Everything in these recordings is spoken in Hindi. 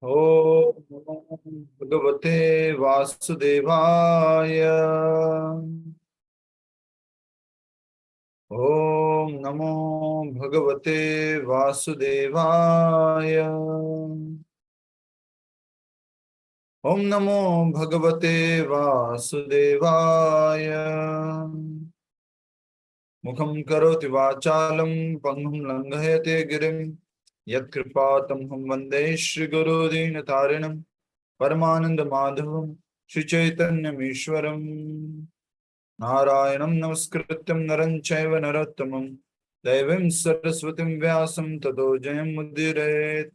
ओम नमो भगवते वासुदेवाय। ओम नमो भगवते वासुदेवाय। ओम नमो भगवते वासुदेवाय। मुखं करोति वाचालं पंगुं लंघयते गिरिं यत्कृपातमहं वन्दे श्रीगुरुदीनतारिणं परमानन्दमाधवं श्रीचैतन्यमीश्वरम्। नारायणं नमस्कृत्यं नरं चैव नरोत्तमं दैवीं सरस्वतीं व्यासं ततो जयमुदीरयेत्।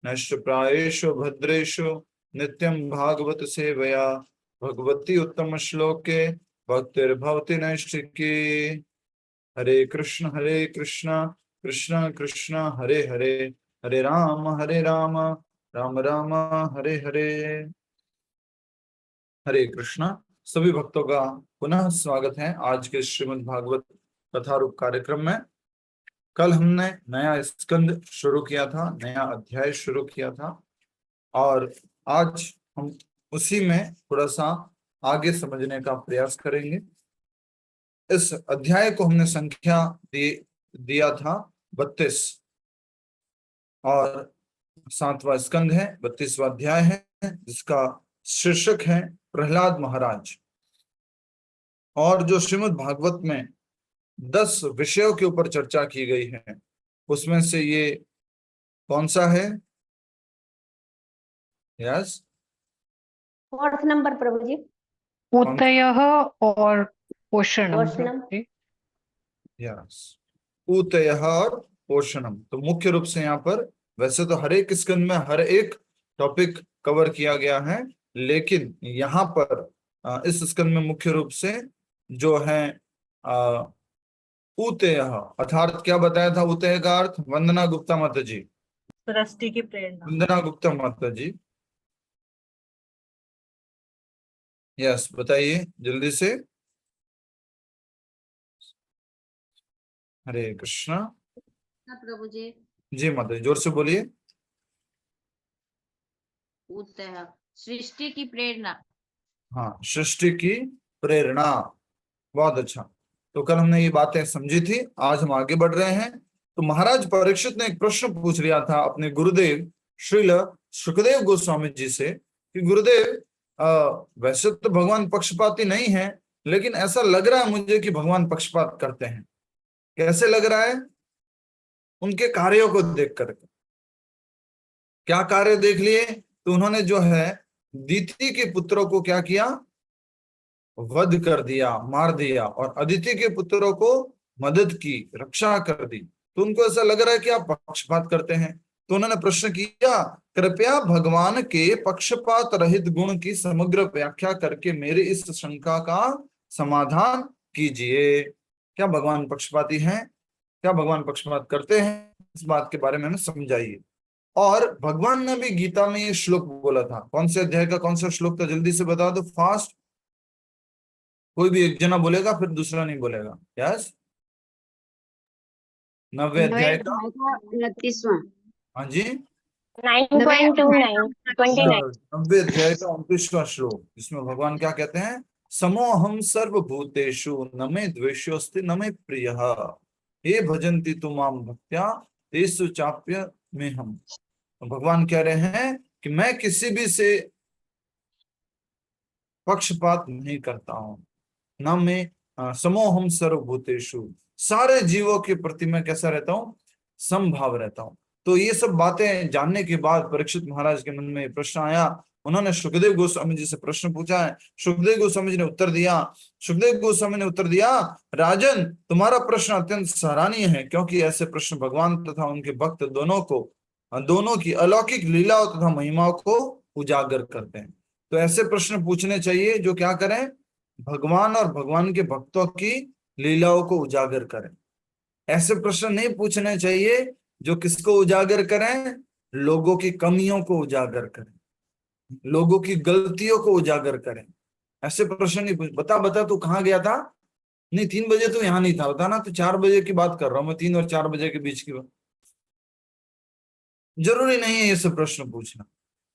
नष्टप्रायेषु भद्रेषु नित्यं भागवत सेवया भगवती उत्तम श्लोके भक्तिर्भवति नैष्ठिकी। हरे कृष्ण कृष्ण कृष्ण हरे हरे, हरे राम राम राम हरे हरे। हरे कृष्णा। सभी भक्तों का पुनः स्वागत है आज के श्रीमद् भागवत कथा रूप कार्यक्रम में। कल हमने नया स्कंद शुरू किया था, नया अध्याय शुरू किया था और आज हम उसी में थोड़ा सा आगे समझने का प्रयास करेंगे। इस अध्याय को हमने संख्या दिया था 32 और 7वां स्कंद है, 32वां अध्याय है जिसका शीर्षक है प्रहलाद महाराज। और जो श्रीमद् भागवत में 10 विषयों के ऊपर चर्चा की गई है उसमें से ये कौन सा है? यस, 4th नंबर प्रभु जी। उतयः और पोषणम। यस, ऊतयः और पोषणम। तो मुख्य रूप से यहाँ पर वैसे तो हर एक स्कंद में हर एक टॉपिक कवर किया गया है, लेकिन यहाँ पर इस स्कंद में मुख्य रूप से जो है ऊतयः अर्थात क्या बताया था? ऊतय का अर्थ वंदना गुप्ता माता जी, सृष्टि की प्रेरणा। वंदना गुप्ता माता जी, यस बताइए जल्दी से। हरे कृष्णा। प्रभु जी। जी माता जी, जोर से बोलिए। उत्तः सृष्टि की प्रेरणा। हाँ, सृष्टि की प्रेरणा, बहुत अच्छा। तो कल हमने ये बातें समझी थी, आज हम आगे बढ़ रहे हैं। तो महाराज परीक्षित ने एक प्रश्न पूछ लिया था अपने गुरुदेव श्रील सुखदेव गोस्वामी जी से कि गुरुदेव, वैसे तो भगवान पक्षपाती नहीं है, लेकिन ऐसा लग रहा है मुझे कि भगवान पक्षपात करते हैं। कैसे लग रहा है? उनके कार्यों को देख करके। क्या कार्य देख लिए? तो उन्होंने जो है दीति के पुत्रों को क्या किया? वध कर दिया, मार दिया, और अदिति के पुत्रों को मदद की, रक्षा कर दी। तो उनको ऐसा लग रहा है कि आप पक्षपात करते हैं। तो उन्होंने प्रश्न किया, कृपया भगवान के पक्षपात रहित गुण की समग्र व्याख्या करके मेरी इस शंका का समाधान कीजिए। क्या भगवान पक्षपाती हैं? क्या भगवान पक्षपात करते हैं? इस बात के बारे में हमें समझाइए। और भगवान ने भी गीता में ये श्लोक बोला था। कौन से अध्याय का कौन सा श्लोक था? जल्दी से बता दो, फास्ट। कोई भी एक जना बोलेगा फिर दूसरा नहीं बोलेगा। यस, 90 अध्याय का 29वां। हाँ जी, 9.29 29। 90 अध्याय का 29वां श्लोक, जिसमें भगवान क्या कहते हैं? समोहम सर्वभूतेषु न मे द्वेषोस्ति न मे प्रियः ये भजन्ति तु माम भक्त्या तेषु चाप्य में हम। भगवान कह रहे हैं कि मैं किसी भी से पक्षपात नहीं करता हूं, न मैं समोहम सर्वभूतेषु, सारे जीवों के प्रति मैं कैसा रहता हूं? समभाव रहता हूं। तो ये सब बातें जानने के बाद परीक्षित महाराज के मन में प्रश्न आया। उन्होंने सुखदेव गोस्वामी जी से प्रश्न पूछा है। सुखदेव गोस्वामी जी ने उत्तर दिया। सुखदेव गोस्वामी ने उत्तर दिया, राजन तुम्हारा प्रश्न अत्यंत सराहनीय है, क्योंकि ऐसे प्रश्न भगवान तथा उनके भक्त दोनों की अलौकिक लीलाओं तथा महिमाओं को उजागर करते हैं। तो ऐसे प्रश्न पूछने चाहिए जो क्या करें? भगवान और भगवान के भक्तों की लीलाओं को उजागर करें। ऐसे प्रश्न नहीं पूछने चाहिए जो किसको उजागर करें? लोगों की कमियों को उजागर करें, लोगों की गलतियों को उजागर करें। ऐसे प्रश्न नहीं बता तू कहाँ गया था? नहीं 3 बजे तो यहाँ नहीं था, बता ना। तो 4 बजे की बात कर रहा हूं मैं, 3 और 4 बजे के बीच की बात। जरूरी नहीं है ये सब प्रश्न पूछना।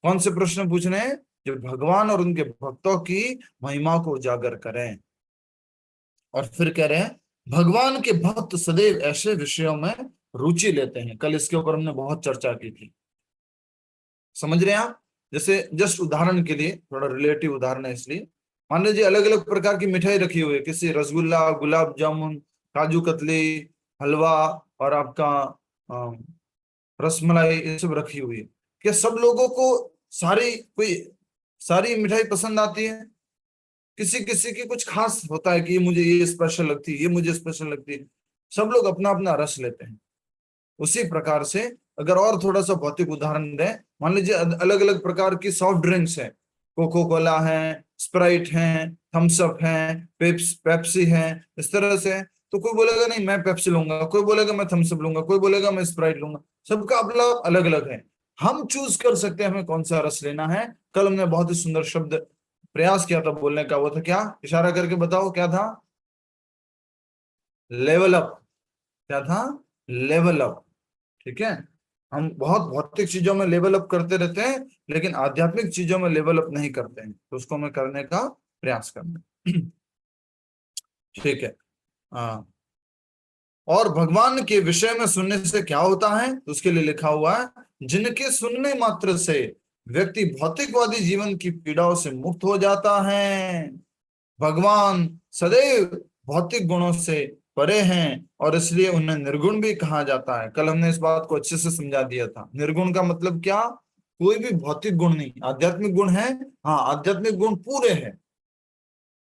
कौन से प्रश्न पूछने हैं? जो भगवान और उनके भक्तों की महिमा को उजागर करें। और फिर कह रहे हैं भगवान के भक्त सदैव ऐसे विषयों में रुचि लेते हैं। कल इसके ऊपर हमने बहुत चर्चा की थी, समझ रहे हैं आप? जैसे जस्ट उदाहरण के लिए, थोड़ा रिलेटिव उदाहरण है इसलिए, मान लीजिए अलग अलग प्रकार की मिठाई रखी हुई है, किसी रसगुल्ला, गुलाब जामुन, काजू कतली, हलवा और आपका रसमलाई, ये सब रखी हुई है। क्या सब लोगों को सारी मिठाई पसंद आती है? किसी किसी की कुछ खास होता है कि ये मुझे ये स्पेशल लगती है, ये मुझे स्पेशल लगती है। सब लोग अपना अपना रस लेते हैं। उसी प्रकार से अगर और थोड़ा सा भौतिक उदाहरण दें, मान लीजिए अलग अलग प्रकार की सॉफ्ट ड्रिंक्स है, कोको कोला है, स्प्राइट है, थम्स अप है, पेप्सी है, इस तरह से। तो कोई बोलेगा नहीं मैं पेप्सी लूंगा, कोई बोलेगा मैं थम्स अप लूंगा, कोई बोलेगा मैं स्प्राइट लूंगा। सबका अपना अलग अलग है। हम चूज कर सकते हैं हमें कौन सा रस लेना है। कल हमने बहुत ही सुंदर शब्द प्रयास किया था बोलने का, वो था क्या? इशारा करके बताओ क्या था? Level up. क्या था? Level up. ठीक है, हम बहुत भौतिक चीजों में लेवल अप करते रहते हैं, लेकिन आध्यात्मिक चीजों में लेवल अप नहीं करते हैं, तो उसको हमें करने का प्रयास करना है। ठीक है। हाँ, और भगवान के विषय में सुनने से क्या होता है? तो उसके लिए लिखा हुआ है जिनके सुनने मात्र से व्यक्ति भौतिकवादी जीवन की पीड़ाओं से मुक्त हो जाता है। भगवान सदैव भौतिक गुणों से परे हैं और इसलिए उन्हें निर्गुण भी कहा जाता है। कल हमने इस बात को अच्छे से समझा दिया था। निर्गुण का मतलब क्या? कोई भी भौतिक गुण नहीं। आध्यात्मिक गुण है, हाँ आध्यात्मिक गुण पूरे हैं।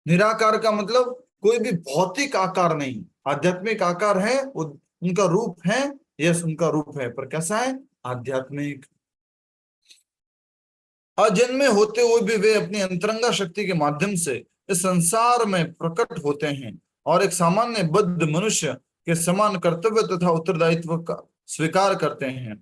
निराकार का मतलब कोई भी भौतिक आकार नहीं, आध्यात्मिक आकार है, वो उनका रूप है। यस, उनका रूप है, पर कैसा है? आध्यात्मिक। अजन्मे होते हुए भी वे अपनी अंतरंगा शक्ति के माध्यम से इस संसार में प्रकट होते हैं और एक सामान्य बद्ध मनुष्य के समान कर्तव्य तथा उत्तरदायित्व का स्वीकार करते हैं।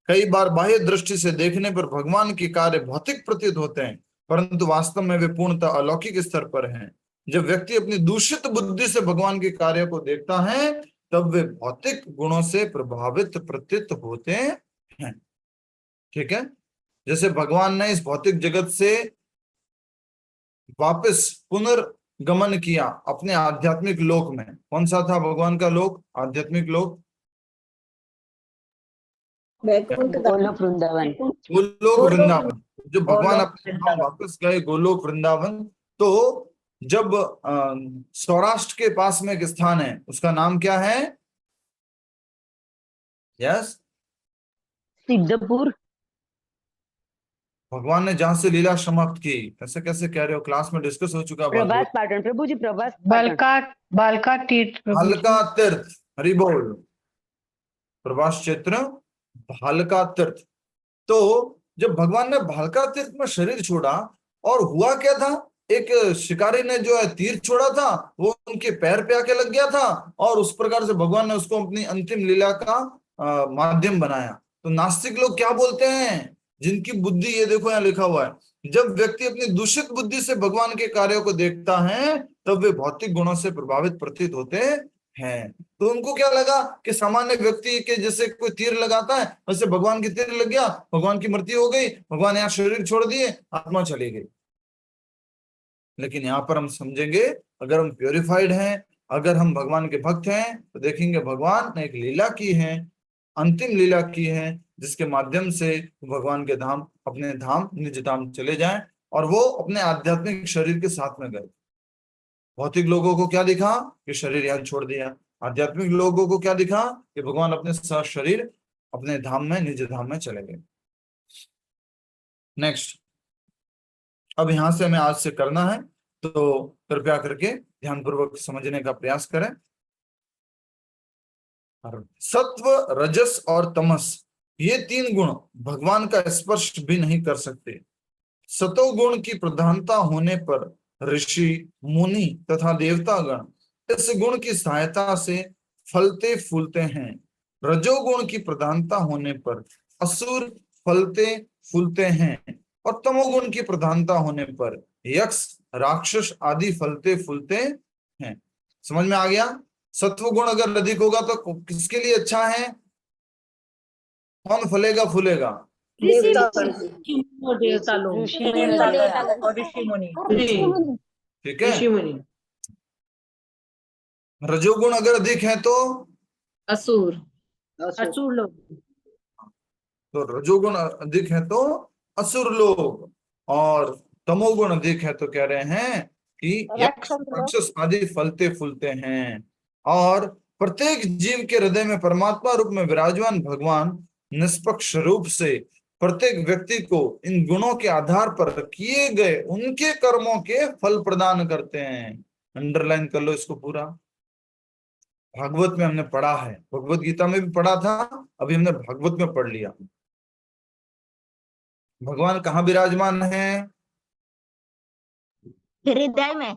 कई बार बाह्य दृष्टि से देखने पर भगवान के कार्य भौतिक प्रतीत होते हैं, परंतु वास्तव में वे पूर्णतः अलौकिक स्तर पर हैं। जब व्यक्ति अपनी दूषित बुद्धि से भगवान के कार्य को देखता है, तब वे भौतिक गुणों से प्रभावित प्रतीत होते हैं। ठीक है, जैसे भगवान ने इस भौतिक जगत से वापस पुनर्गमन किया अपने आध्यात्मिक लोक में। कौन सा था भगवान का लोक? आध्यात्मिक लोक गोलोक वृंदावन। गोलोक वृंदावन। जो भगवान अपने यहाँ वापस गए गोलोक वृंदावन, तो जब सौराष्ट्र के पास में एक स्थान है, उसका नाम क्या है? यस, सिद्धपुर। भगवान ने जहां से लीला समाप्त की। कैसे कैसे कह रहे हो? क्लास में डिस्कस हो चुका है। प्रभास पाटन प्रभु जी, प्रभास पाटन। बालका तीर्थ प्रभु जी। भालका तीर्थ, हरि बोल। प्रभास क्षेत्र भालका तीर्थ। तो जब भगवान ने भालका तीर्थ में शरीर छोड़ा, और हुआ क्या था? एक शिकारी ने जो है तीर छोड़ा था, वो उनके पैर पे आके लग गया था, और उस प्रकार से भगवान ने उसको अपनी अंतिम लीला का माध्यम बनाया। तो नास्तिक लोग क्या बोलते हैं? जिनकी बुद्धि, ये देखो यहाँ लिखा हुआ है, जब व्यक्ति अपनी दूषित बुद्धि से भगवान के कार्यों को देखता है, तब वे भौतिक गुणों से प्रभावित प्रतीत होते हैं। तो उनको क्या लगा कि सामान्य व्यक्ति के जैसे कोई तीर लगाता है, वैसे भगवान की तीर लग गया, भगवान की मृत्यु हो गई, भगवान यहाँ शरीर छोड़ दिए, आत्मा चली गई। लेकिन यहाँ पर हम समझेंगे, अगर हम प्योरिफाइड हैं, अगर हम भगवान के भक्त हैं, तो देखेंगे भगवान ने एक लीला की है, अंतिम लीला की है, जिसके माध्यम से भगवान के धाम, अपने धाम, निज धाम चले जाएं, और वो अपने आध्यात्मिक शरीर के साथ में गए। भौतिक लोगों को क्या दिखा? कि शरीर यहाँ छोड़ दिया। आध्यात्मिक लोगों को क्या दिखा? कि भगवान अपने साथ शरीर अपने धाम में, निज धाम में चले गए। नेक्स्ट, अब यहां से हमें आज से करना है, तो कृपया करके ध्यानपूर्वक समझने का प्रयास करें। सत्व, रजस और तमस, ये तीन गुण भगवान का स्पर्श भी नहीं कर सकते। सतोगुण की प्रधानता होने पर ऋषि, मुनि तथा देवतागण इस गुण की सहायता से फलते फूलते हैं। रजोगुण की प्रधानता होने पर असुर फलते फूलते हैं, और तमोगुण की प्रधानता होने पर यक्ष, राक्षस आदि फलते फूलते हैं। समझ में आ गया? सत्व गुण अगर अधिक होगा तो किसके लिए अच्छा है? कौन फलेगा फूलेगा? देवता लोग, ऋषि देवता देवता लोग और ऋषि मुनि। ठीक है। ऋषि मुनि, रजोगुण अगर अधिक है तो असुर, असुर लोग, रजोगुण अधिक है तो असुर लोग, और तमोगुण अधिक है तो कह रहे हैं कि यक्ष राक्षस आदि फलते फूलते हैं। और प्रत्येक जीव के हृदय में परमात्मा रूप में विराजमान भगवान निष्पक्ष रूप से प्रत्येक व्यक्ति को इन गुणों के आधार पर किए गए उनके कर्मों के फल प्रदान करते हैं। अंडरलाइन कर लो इसको पूरा। भागवत में हमने पढ़ा है, भगवत गीता में भी पढ़ा था, अभी हमने भागवत में पढ़ लिया। भगवान कहाँ विराजमान है? हृदय में।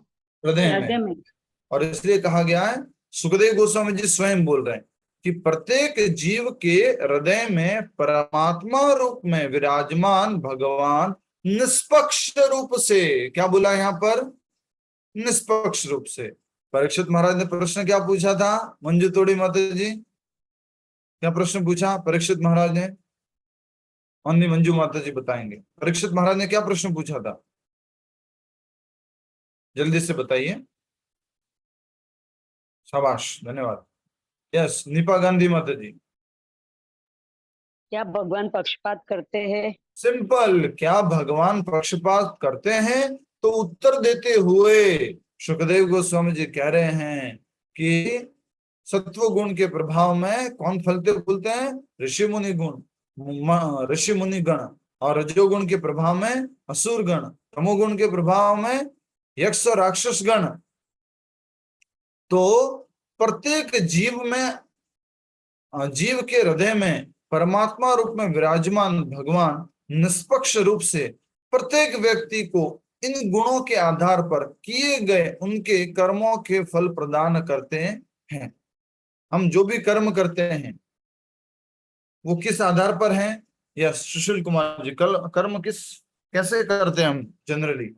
हृदय हृदय में। में। और इसलिए कहा गया है, सुखदेव गोस्वामी जी स्वयं बोल रहे हैं कि प्रत्येक जीव के हृदय में परमात्मा रूप में विराजमान भगवान निष्पक्ष रूप से, क्या बोला यहाँ पर? निष्पक्ष रूप से। परीक्षित महाराज ने प्रश्न क्या पूछा था? मंजू तोड़ी माता जी क्या प्रश्न पूछा परीक्षित महाराज ने? अन्य मंजू माता जी बताएंगे। परीक्षित महाराज ने क्या प्रश्न पूछा था, जल्दी से बताइए। शाबाश, धन्यवाद। यस, नीपा गांधी माता जी। क्या भगवान पक्षपात करते हैं? सिंपल, क्या भगवान पक्षपात करते हैं? तो उत्तर देते हुए सुखदेव गोस्वामी जी कह रहे हैं कि सत्व गुण के प्रभाव में कौन फलते फूलते हैं? ऋषि मुनि गुण, ऋषि मुनि गण। और रजोगुण के प्रभाव में असुर गण, तमोगुण के प्रभाव में यक्ष और राक्षस गण। तो प्रत्येक जीव में, जीव के हृदय में परमात्मा रूप में विराजमान भगवान निष्पक्ष रूप से प्रत्येक व्यक्ति को इन गुणों के आधार पर किए गए उनके कर्मों के फल प्रदान करते हैं। हम जो भी कर्म करते हैं वो किस आधार पर हैं? यस, सुशील कुमार जी, कर्म कैसे करते हैं हम जनरली?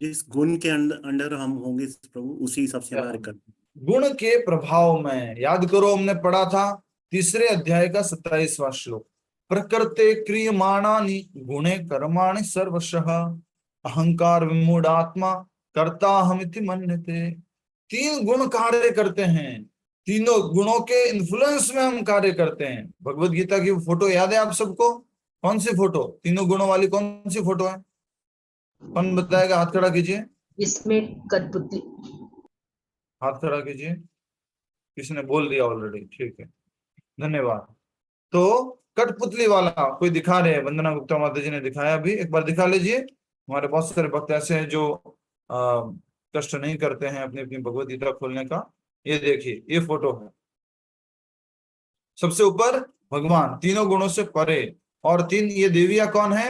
जिस गुण के अंडर हम होंगे प्रभु, उसी हिसाब से हमारे कर्म। गुण के प्रभाव में याद करो, हमने पढ़ा था 3 अध्याय का 27वां श्लोक, प्रकृते क्रियमाणानि गुणे कर्माणि सर्वशः अहंकार विमूढ़ात्मा कर्ता हमिति मन्यते। 3 गुण कार्य करते हैं, तीनों गुणों के इन्फ्लुएंस में हम कार्य करते हैं। भगवत गीता की फोटो याद है आप सबको? कौन सी फोटो? तीनों गुणों वाली कौन सी फोटो है? कौन बताएगा? हाथ खड़ा कीजिए। इसमें कठपुतली, हाथ खड़ा कीजिए। किसने बोल दिया ऑलरेडी? ठीक है, धन्यवाद। तो कठपुतली वाला कोई दिखा रहे हैं? वंदना गुप्ता माता जी ने दिखाया, अभी एक बार दिखा लीजिए। हमारे बहुत सारे भक्त ऐसे हैं जो कष्ट नहीं करते हैं अपनी अपनी भगवत गीता खोलने का। ये देखिए, ये फोटो है। सबसे ऊपर भगवान तीनों गुणों से परे, और 3 ये देवियां कौन है?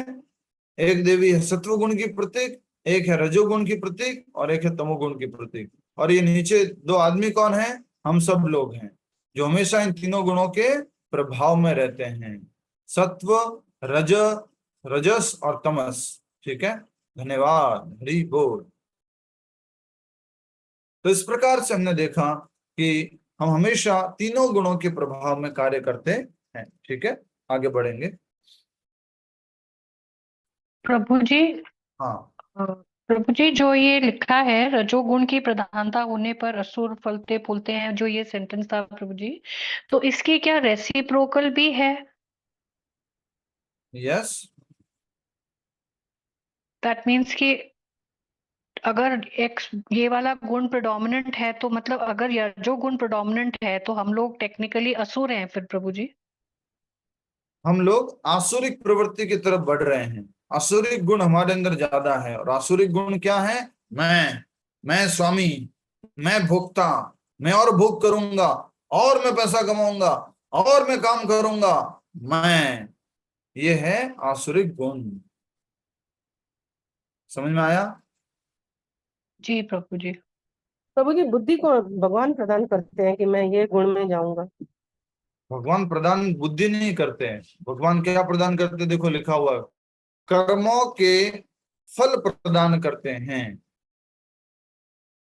एक देवी है सत्व गुण की प्रतीक, एक है रजोगुण की प्रतीक, और एक है तमोगुण की प्रतीक। और ये नीचे 2 आदमी कौन है? हम सब लोग हैं जो हमेशा इन तीनों गुणों के प्रभाव में रहते हैं, सत्व, रजस और तमस। ठीक है, धन्यवाद, हरि बोल। तो इस प्रकार से हमने देखा कि हम हमेशा तीनों गुणों के प्रभाव में कार्य करते हैं। ठीक है, आगे बढ़ेंगे। प्रभु जी, हाँ, प्रभु जी, जो ये लिखा है रजोगुण की प्रधानता होने पर असुर फलते फूलते हैं, जो ये सेंटेंस था प्रभु जी, तो इसकी क्या रेसिप्रोकल भी है? यस। दैट मीन्स कि अगर एक ये वाला गुण प्रेडोमिनेंट है, तो मतलब अगर जो गुण प्रेडोमिनेंट है तो हम लोग टेक्निकली असुर हैं फिर प्रभु जी? हम लोग आसुरिक प्रवृत्ति की तरफ बढ़ रहे हैं। आसुरिक गुण हमारे अंदर ज्यादा है। और आसुरिक गुण क्या है? मैं स्वामी, मैं भोक्ता, मैं और भोग करूंगा, और मैं पैसा कमाऊंगा, और मैं काम करूंगा, मैं, ये है आसुरिक गुण। समझ में आया? जी प्रभु जी। प्रभु जी, बुद्धि को भगवान प्रदान करते हैं कि मैं ये गुण में जाऊंगा। भगवान प्रदान बुद्धि नहीं करते हैं। भगवान क्या प्रदान करते हैं? देखो लिखा हुआ है, कर्मों के फल प्रदान करते हैं।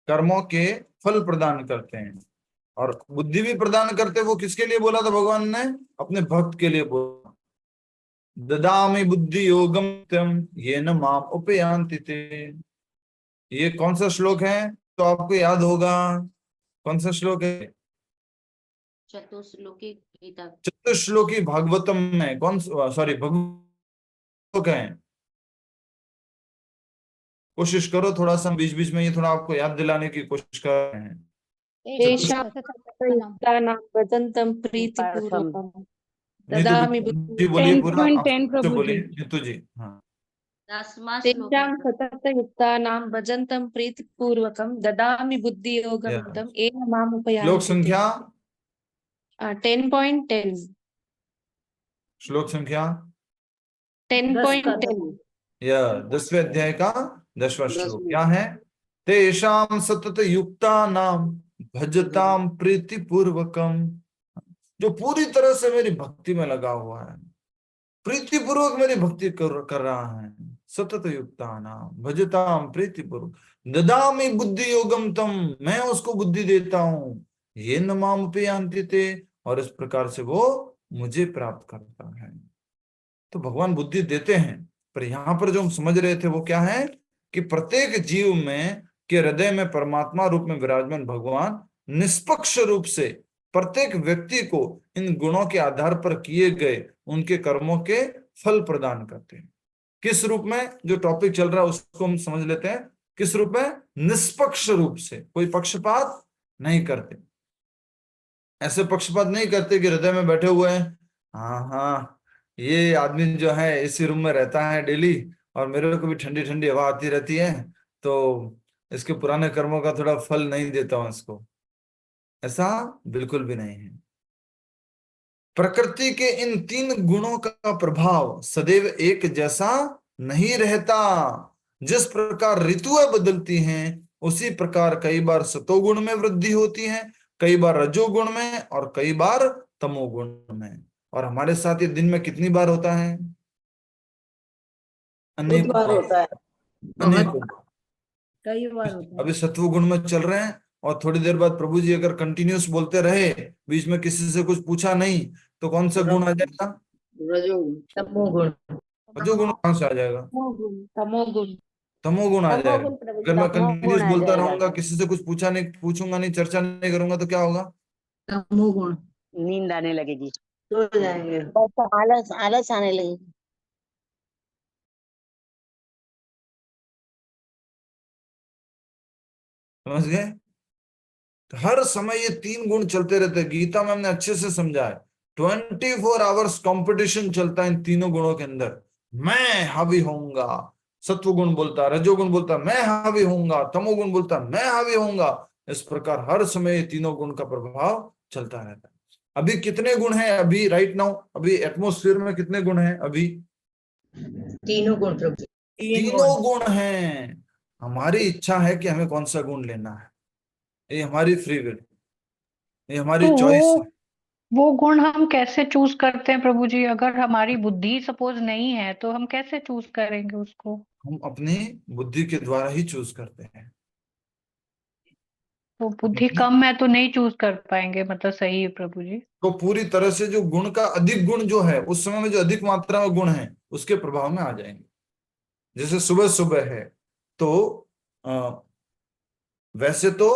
कर्मों के फल प्रदान करते हैं। और बुद्धि भी प्रदान करते, वो किसके लिए बोला था भगवान ने? अपने भक्त के लिए बोला। ददामि बुद्धि योगम तम येन माम उपयान्ति ते। ये कौन सा श्लोक है? तो आपको याद होगा, कौन सा श्लोक है? चतुश्लोकी गीता। चतुश्लोकी भागवतम में कौन, सॉरी भगवत है। कोशिश करो थोड़ा सा बीच बीच में ये थोड़ा आपको याद दिलाने की कोशिश कर रहे हैं। भजन्तं प्रीतिपूर्वकं नीतू ददामि जी बोलिए पूरा, 10.10 आप प्रभु बोलिए जी। नीतू जी। हाँ, 10वां श्लोक है। तेषां सततयुक्तानां भजन्तं प्रीतिपूर्वकं ददामि बुद्धियोगं Yeah. तं येन माम् श्लोक उपयान्ति ते। संख्या 10.10 श्लोक संख्या 10.10 यह 10वें अध्याय का 10वां श्लोक क्या है? तेषां सतत युक्ता नाम भजताम प्रीति पूर्वकम, जो पूरी तरह से मेरी भक्ति में लगा हुआ है, प्रीति पूर्वक मेरी भक्ति कर रहा है। सतत युक्ता नाम भजताम प्रीति पूर्वक ददामि बुद्धि योगम तम, मैं उसको बुद्धि देता हूँ। ये न माम उपयान्ति ते, और इस प्रकार से वो मुझे प्राप्त करता है। तो भगवान बुद्धि देते हैं, पर यहाँ पर जो हम समझ रहे थे वो क्या है कि प्रत्येक जीव में के हृदय में परमात्मा रूप में विराजमान भगवान निष्पक्ष रूप से प्रत्येक व्यक्ति को इन गुणों के आधार पर किए गए उनके कर्मों के फल प्रदान करते हैं। किस रूप में? जो टॉपिक चल रहा है उसको हम समझ लेते हैं। किस रूप में? निष्पक्ष रूप से, कोई पक्षपात नहीं करते। ऐसे पक्षपात नहीं करते कि हृदय में बैठे हुए हैं, हाँ ये आदमी जो है इसी रूम में रहता है डेली और मेरे को भी ठंडी ठंडी हवा आती रहती है, तो इसके पुराने कर्मों का थोड़ा फल नहीं देता हूं इसको। ऐसा बिल्कुल भी नहीं है। प्रकृति के इन 3 गुणों का प्रभाव सदैव एक जैसा नहीं रहता। जिस प्रकार ऋतुएं बदलती हैं उसी प्रकार कई बार सतोगुण में वृद्धि होती है, कई बार रजोगुण में और कई बार तमोगुण में। और हमारे साथ ये दिन में कितनी बार होता है? अनेक बार होता है। अनेक बार। कई बार होता है। अभी सत्व गुण में चल रहे हैं और थोड़ी देर बाद प्रभु जी अगर कंटिन्यूस बोलते रहे, बीच में किसी से कुछ पूछा नहीं, तो कौन सा गुण आ जाएगा? तमोगुण। रजोगुण कहां से आ जाएगा? तमोगुण तमोगुण आ जाएगा। अगर मैं कंटिन्यूस बोलता जाएगा। रहूंगा, किसी से कुछ पूछूंगा नहीं, चर्चा नहीं करूंगा, तो क्या होगा? तमोगुण। नींद आने लगेगी। सो जाएंगे, आलस आलस आने लगेगी। समझ गए? तो हर समय ये 3 गुण चलते रहते हैं। गीता में हमने अच्छे से समझा है, 24 आवर्स कंपटीशन चलता है इन तीनों गुणों के अंदर। मैं हावी होऊंगा, सत्व गुण बोलता, रजोगुण बोलता मैं हावी होऊंगा, तमोगुण बोलता मैं हावी होऊंगा। इस प्रकार हर समय तीनों गुण का प्रभाव चलता रहता है। अभी कितने गुण हैं? अभी राइट नाउ अभी एटमोस्फियर में कितने गुण हैं? अभी 3 गुण प्रभु। 3 गुण हैं। हमारी इच्छा है कि हमें कौन सा गुण लेना है। ये हमारी फ्री विल, ये हमारी तो चॉइस है। वो गुण हम कैसे चूज करते हैं प्रभु जी? अगर हमारी बुद्धि सपोज नहीं है तो हम कैसे चूज करेंगे उसको? हम अपनी बुद्धि के द्वारा ही चूज करते हैं। तो बुद्धि कम है तो नहीं चूज कर पाएंगे, मतलब सही है प्रभु जी। तो पूरी तरह से जो गुण का अधिक गुण जो है, उस समय में जो अधिक मात्रा में गुण है उसके प्रभाव में आ जाएंगे। जैसे सुबह सुबह है तो वैसे तो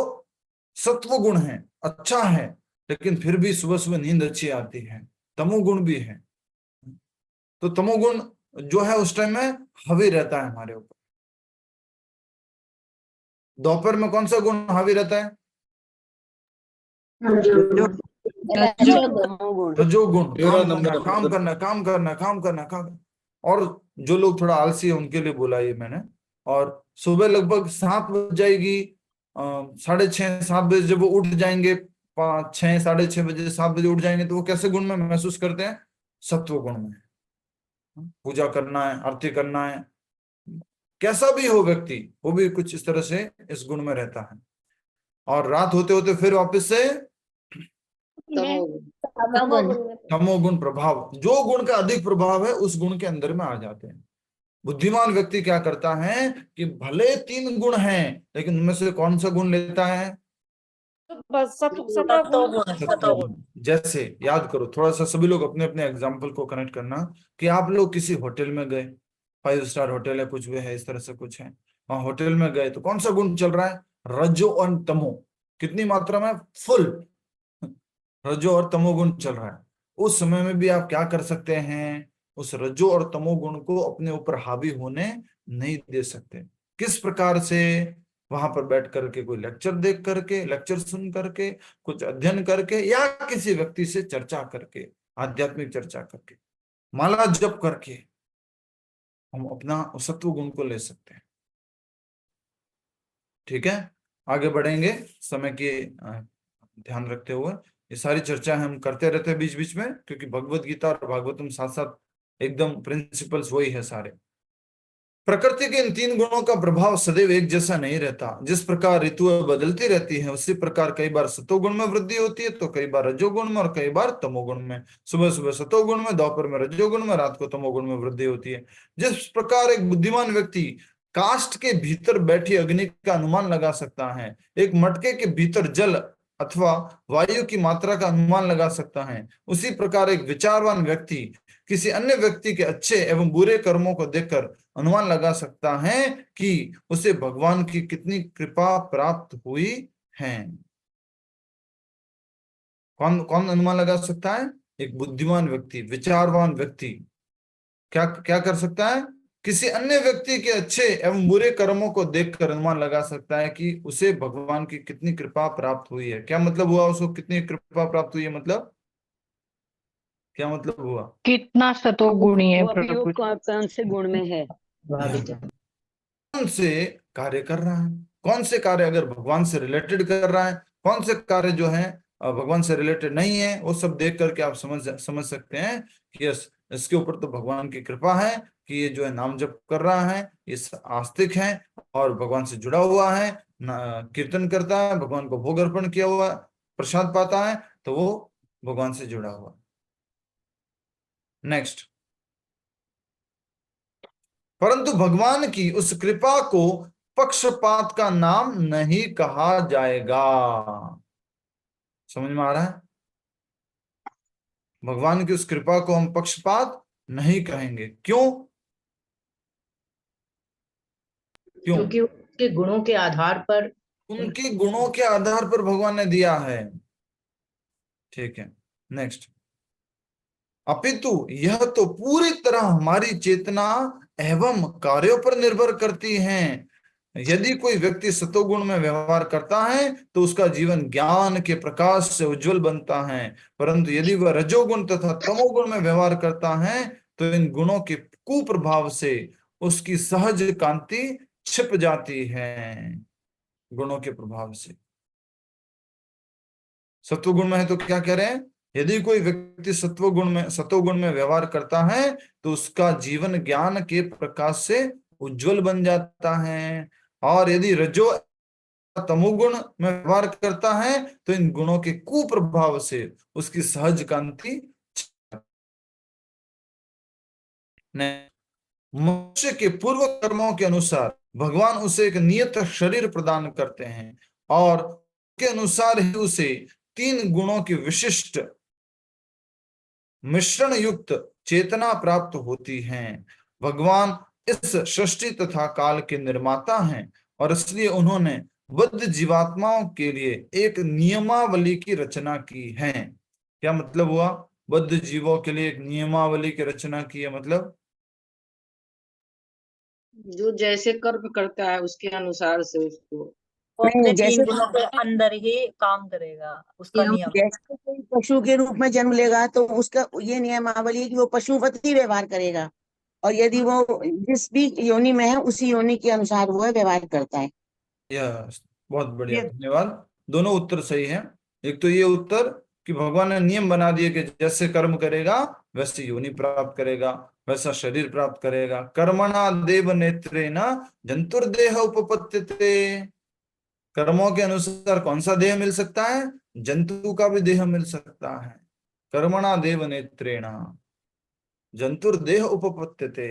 सत्व गुण है, अच्छा है, लेकिन फिर भी सुबह सुबह नींद अच्छी आती है। तमोगुण भी है, तो तमोगुण जो है उस टाइम में हावी रहता है हमारे ऊपर। दोपहर में कौन सा गुण हावी रहता है? रजोगुण। काम करना काम करना काम करना काम। और जो लोग थोड़ा आलसी है उनके लिए बोला ये मैंने। और सुबह लगभग 7 बज जाएगी, 6:30 7 बजे जब वो उठ जाएंगे, 5 6 6:30 बजे 7 बजे उठ जाएंगे, तो वो कैसे गुण में महसूस करते हैं? सत्व गुण में। पूजा करना है, आरती करना है, कैसा भी हो व्यक्ति, वो भी कुछ इस तरह से इस गुण में रहता है। और रात होते होते फिर वापस से तमोगुण प्रभाव, जो गुण का अधिक प्रभाव है उस गुण के अंदर में आ जाते हैं। बुद्धिमान व्यक्ति क्या करता है कि भले 3 गुण हैं, लेकिन उनमें से कौन सा गुण लेता है? तो बस सत्व गुण सत्वगुण। जैसे याद करो थोड़ा सा, सभी लोग अपने अपने एग्जाम्पल को कनेक्ट करना, कि आप लोग किसी होटल में गए, 5 स्टार होटल है, कुछ भी है, इस तरह से कुछ है, वहां होटल में गए तो कौन सा गुण चल रहा है? रजो और तमो। कितनी मात्रा में? फुल रजो और तमोगुण चल रहा है। उस समय में भी आप क्या कर सकते हैं? उस रजो और तमोगुण को अपने ऊपर हावी होने नहीं दे सकते। किस प्रकार से? वहां पर बैठ करके कोई लेक्चर देख करके, लेक्चर सुन करके, कुछ अध्ययन करके, या किसी व्यक्ति से चर्चा करके, आध्यात्मिक चर्चा करके, माला जप करके हम अपना सत्व गुण को ले सकते हैं। ठीक है, आगे बढ़ेंगे समय के ध्यान रखते हुए। ये सारी चर्चा हम करते रहते हैं बीच बीच में, क्योंकि भगवत गीता और भागवतम साथ साथ एकदम प्रिंसिपल्स वही है सारे। प्रकृति के इन 3 गुणों का प्रभाव सदैव एक जैसा नहीं रहता। जिस प्रकार ऋतुएं बदलती रहती हैं, उसी प्रकार कई बार सतोगुण में वृद्धि होती है, तो कई बार रजोगुण में, और कई बार तमोगुण में। सुबह सुबह सतोगुण में, दोपहर में रजोगुण में, रात को तमोगुण में वृद्धि होती है। जिस प्रकार एक बुद्धिमान व्यक्ति काष्ठ के भीतर बैठी अग्नि का अनुमान लगा सकता है, एक मटके के भीतर जल अथवा वायु की मात्रा का अनुमान लगा सकता है, उसी प्रकार एक विचारवान व्यक्ति किसी अन्य व्यक्ति के अच्छे एवं बुरे कर्मों को देखकर अनुमान लगा सकता है कि उसे भगवान की कितनी कृपा प्राप्त हुई है। कौन कौन अनुमान लगा सकता है? एक बुद्धिमान व्यक्ति, विचारवान व्यक्ति क्या क्या कर सकता है? किसी अन्य व्यक्ति के अच्छे एवं बुरे कर्मों को देखकर अनुमान लगा सकता है कि उसे भगवान की कितनी कृपा प्राप्त हुई है। क्या मतलब हुआ? उसको कितनी कृपा प्राप्त हुई है, मतलब क्या मतलब हुआ? कितना सतोगुणी है वो अभी वो प्रभु। कौन से गुण में है? कौन से कार्य कर रहा है, कौन से कार्य अगर भगवान से रिलेटेड कर रहा है, कौन से कार्य जो है भगवान से रिलेटेड नहीं है, वो सब देख करके आप समझ सकते हैं कि यस, इसके ऊपर तो भगवान की कृपा है कि ये जो है नाम जप कर रहा है, ये आस्तिक है और भगवान से जुड़ा हुआ है, कीर्तन करता है, भगवान को भोग अर्पण किया हुआ, प्रसाद पाता है, तो वो भगवान से जुड़ा हुआ। नेक्स्ट, परंतु भगवान की उस कृपा को पक्षपात का नाम नहीं कहा जाएगा। समझ में आ रहा है? भगवान की उस कृपा को हम पक्षपात नहीं कहेंगे। क्यों? क्यों? क्योंकि उनके गुणों के आधार पर, उनके गुणों के आधार पर भगवान ने दिया है। ठीक है, नेक्स्ट, अपितु यह तो पूरी तरह हमारी चेतना एवं कार्यों पर निर्भर करती हैं। यदि कोई व्यक्ति सतोगुण में व्यवहार करता है तो उसका जीवन ज्ञान के प्रकाश से उज्जवल बनता है, परंतु यदि वह रजोगुण तथा तमोगुण में व्यवहार करता है तो इन गुणों के कुप्रभाव से उसकी सहज कांति छिप जाती है। गुणों के प्रभाव से। सत्वगुण में है तो क्या कह रहे हैं? यदि कोई व्यक्ति सत्वगुण में व्यवहार करता है तो उसका जीवन ज्ञान के प्रकाश से उज्जवल बन जाता है, और यदि रजो तमोगुण में व्यवहार करता है तो इन गुणों के कुप्रभाव से उसकी सहज कांति। मनुष्य के पूर्व कर्मों के अनुसार भगवान उसे एक नियत शरीर प्रदान करते हैं और के अनुसार ही उसे 3 गुणों की विशिष्ट मिश्रण युक्त चेतना प्राप्त होती है। भगवान इस सृष्टि तथा काल के निर्माता हैं और इसलिए उन्होंने बद्ध जीवात्माओं के लिए एक नियमावली की रचना की है। क्या मतलब हुआ? बद्ध जीवों के लिए एक नियमावली की रचना की है, मतलब जो जैसे कर्म करता है उसके अनुसार से उसको वो अपने नहीं, 3 जैसे गुणों के अंदर ही काम करेगा, उसका नियम। जैसे कोई पशु के रूप में जन्म लेगा तो उसका ये नियमावली है कि वो पशुवत ही व्यवहार करेगा, और यदि वो जिस भी योनि में है उसी योनि के अनुसार वो व्यवहार करता है। यस, बहुत बढ़िया, ये धन्यवाद। दोनों उत्तर सही है। एक तो ये उत्तर कि भगवान ने नियम बना दिए कि जैसे कर्म करेगा वैसे योनि प्राप्त करेगा, वैसा शरीर प्राप्त करेगा। कर्मणा देव नेत्रेण जंतुर्देह उपपद्यते। कर्मों के अनुसार कौन सा देह मिल सकता है? जंतु का भी देह मिल सकता है। कर्मणा देव नेत्रेण जंतुर्देह उपपद्यते।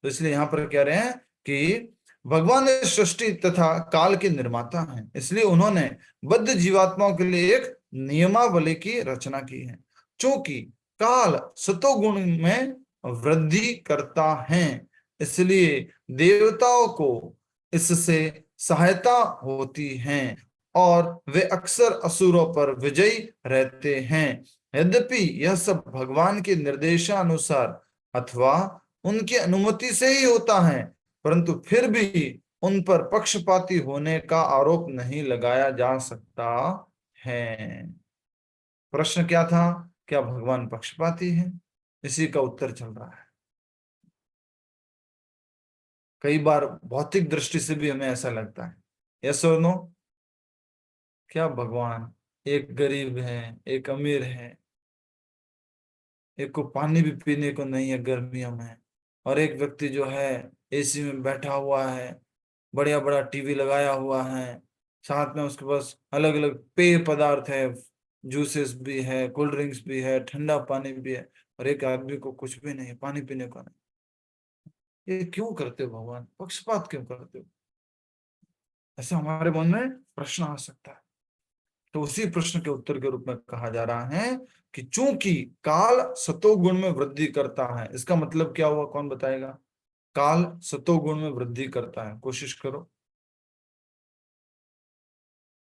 तो इसलिए यहां पर कह रहे हैं कि भगवान इस सृष्टि तथा काल के निर्माता हैं, इसलिए उन्होंने बद्ध जीवात्माओं के लिए एक नियमावली की रचना की है। चूंकि काल सतोगुण में वृद्धि करता है, इसलिए देवताओं को इससे सहायता होती है और वे अक्सर असुरों पर विजयी रहते हैं। यद्यपि यह सब भगवान के निर्देशानुसार अथवा उनकी अनुमति से ही होता है, परंतु फिर भी उन पर पक्षपाती होने का आरोप नहीं लगाया जा सकता है। प्रश्न क्या था? क्या भगवान पक्षपाती है? इसी का उत्तर चल रहा है। कई बार भौतिक दृष्टि से भी हमें ऐसा लगता है, यस और नो? क्या भगवान एक गरीब है, एक अमीर है, एक को पानी भी पीने को नहीं है गर्मियों में, और एक व्यक्ति जो है एसी में बैठा हुआ है, बढ़िया बड़ा टीवी लगाया हुआ है, साथ में उसके पास अलग अलग पेय पदार्थ है, जूसेस भी है, कोल्ड ड्रिंक्स भी है, ठंडा पानी भी है, और एक आदमी को कुछ भी नहीं है, पानी पीने को नहीं। ये क्यों करते हो भगवान? पक्षपात क्यों करते हो? ऐसा हमारे मन में प्रश्न आ सकता है। तो उसी प्रश्न के उत्तर के रूप में कहा जा रहा है कि चूंकि काल सतोगुण में वृद्धि करता है। इसका मतलब क्या हुआ? कौन बताएगा? काल सतोगुण में वृद्धि करता है, कोशिश करो।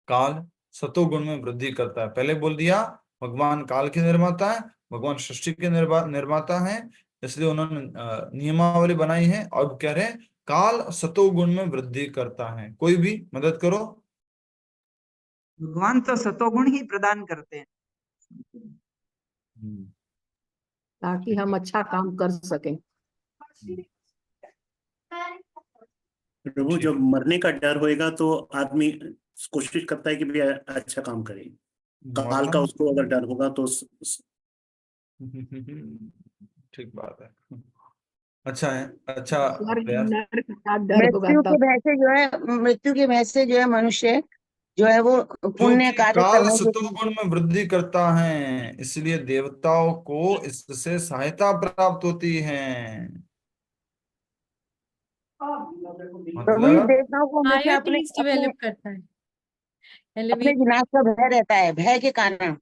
काल सतोगुण में वृद्धि करता है। पहले बोल दिया भगवान काल के निर्माता है, भगवान सृष्टि के निर्माता है, इसलिए उन्होंने नियमावली बनाई है। अब कह रहे हैं काल सतोगुण में वृद्धि करता है। कोई भी मदद करो। भगवान तो सतोगुण ही प्रदान करते हैं ताकि हम अच्छा काम कर सकें। प्रभु, जब मरने का डर होएगा तो आदमी कोशिश करता है कि भी अच्छा काम करे। काल का उसको अगर डर होगा तो ठीक बात है। अच्छा है, अच्छा। मृत्यु के भय से जो है मनुष्य जो है वो पुण्य कार्य काल करने के सतोगुण में वृद्धि करता है, इसलिए देवताओं को इससे सहायता प्राप्त होती है। मतलब देवताओं को हमेशा अपने डेवलप करता है। अपने विनाश का भय रहता है, भय के कारण।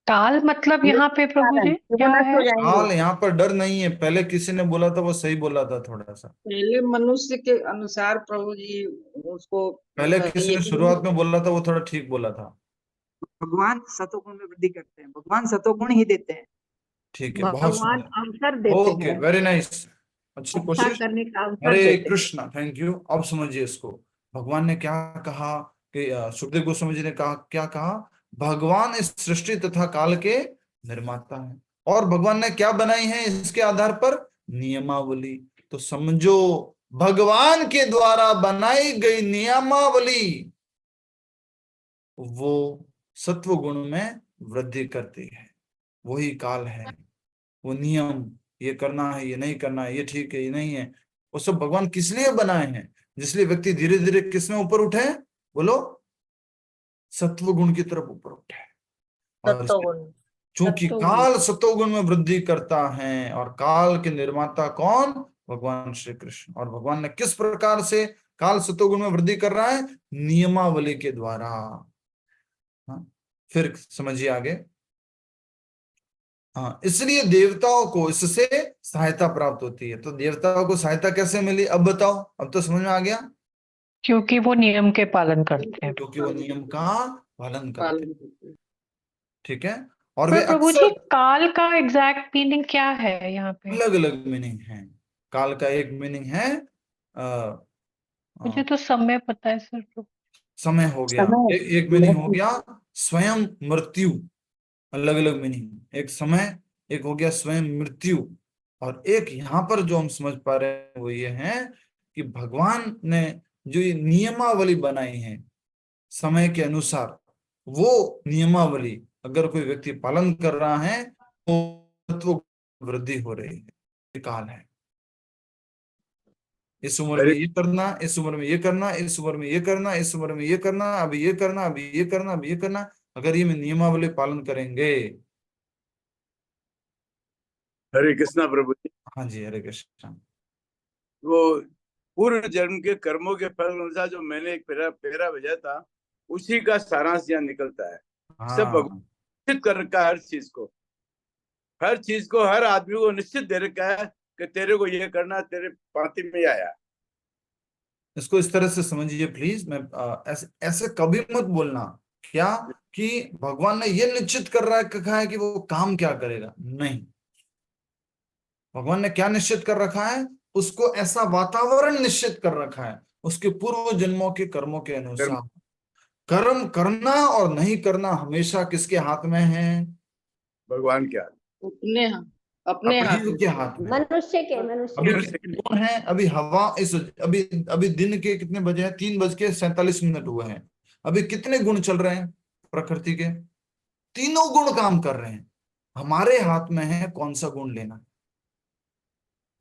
काल मतलब यहाँ पे प्रभु जी क्या है? काल यहाँ पर डर नहीं है। पहले किसी ने बोला था, वो सही बोला था थोड़ा सा। पहले मनुष्य के अनुसार प्रभु जी उसको पहले किसी ने शुरुआत में बोला था, वो थोड़ा ठीक बोला था। भगवान सतोगुण में वृद्धि करते हैं, भगवान सतोगुण ही देते हैं। ठीक है, बहुत भगवान सुंदर। अवसर देते ओके, हैं, वेरी नाइस, अच्छी अच्छा कोशिश। करने का अवसर हरे देते हैं। Krishna, thank you. अब समझिए इसको। भगवान ने क्या कहा कि सुखदेव गोस्वामी जी ने कहा, क्या कहा? भगवान इस सृष्टि तथा काल के निर्माता है, और भगवान ने क्या बनाई है इसके आधार पर? नियमावली। तो समझो, भगवान के द्वारा बनाई गई नियमावली वो सत्व गुण में वृद्धि करती है। वही काल है, वो नियम, ये करना है, ये नहीं करना है, ये ठीक है, ये नहीं है, वो सब भगवान किस लिए बनाए हैं? जिसलिए व्यक्ति धीरे धीरे किस में ऊपर उठे? बोलो, सत्व गुण की तरफ ऊपर उठे। और चूंकि काल सतोगुण में वृद्धि करता है, और काल के निर्माता कौन? भगवान श्री कृष्ण। और भगवान ने किस प्रकार से काल सतोगुण में वृद्धि कर रहा है? नियमावली के द्वारा। हाँ, फिर समझिए आगे। हाँ, इसलिए देवताओं को इससे सहायता प्राप्त होती है। तो देवताओं को सहायता कैसे मिली? अब बताओ, अब तो समझ में आ गया। क्योंकि वो नियम के पालन करते हैं। क्योंकि वो नियम का पालन करते हैं। ठीक है। और पर वे प्रभु जी, अक्सर काल का एग्जैक्ट मीनिंग क्या है यहाँ पे? अलग अलग मीनिंग है। काल का एक मीनिंग है मुझे तो समय पता है सर। समय हो गया, एक मीनिंग हो गया स्वयं मृत्यु। अलग अलग मीनिंग, एक समय, एक हो गया स्वयं मृत्यु। और एक यहाँ पर जो हम समझ पा रहे हैं वो ये है कि भगवान ने जो ये नियमावली बनाई है समय के अनुसार, वो नियमावली अगर कोई व्यक्ति पालन कर रहा है तो वृद्धि हो रही है। ये काल है। इस उम्र में ये करना, इस उम्र में ये करना, इस उम्र में ये करना, इस उम्र में ये करना, अभी ये करना, अभी ये करना, अभी ये करना। अगर ये नियमावली पालन करेंगे। हरे कृष्णा प्रभु जी। हाँ जी, हरे कृष्णा। वो पूर्व जन्म के कर्मों के फल अनुसार जो मैंने एक पेरा भेजा था, उसी का सारांश यहाँ निकलता है। सब भगवान निश्चित कर रखा है, हर चीज को हर आदमी को निश्चित दे रखा है कि तेरे को ये करना, तेरे पाती में आया। इसको इस तरह से समझिए प्लीज। मैं ऐसे कभी मत बोलना क्या कि भगवान ने ये निश्चित कर रखा है कि वो काम क्या करेगा। नहीं, भगवान ने क्या निश्चित कर रखा है, उसको ऐसा वातावरण निश्चित कर रखा है उसके पूर्व जन्मों के कर्मों के अनुसार। कर्म करना और नहीं करना हमेशा किसके हाथ में है? भगवान के हाथ, अपने हाथ के हाथ में। मनुष्य के अभी कौन है? अभी हवा अभी दिन के कितने बजे हैं? 3:47 हुए हैं। अभी कितने गुण चल रहे हैं प्रकृति के? तीनों गुण काम कर रहे हैं। हमारे हाथ में है कौन सा गुण लेना।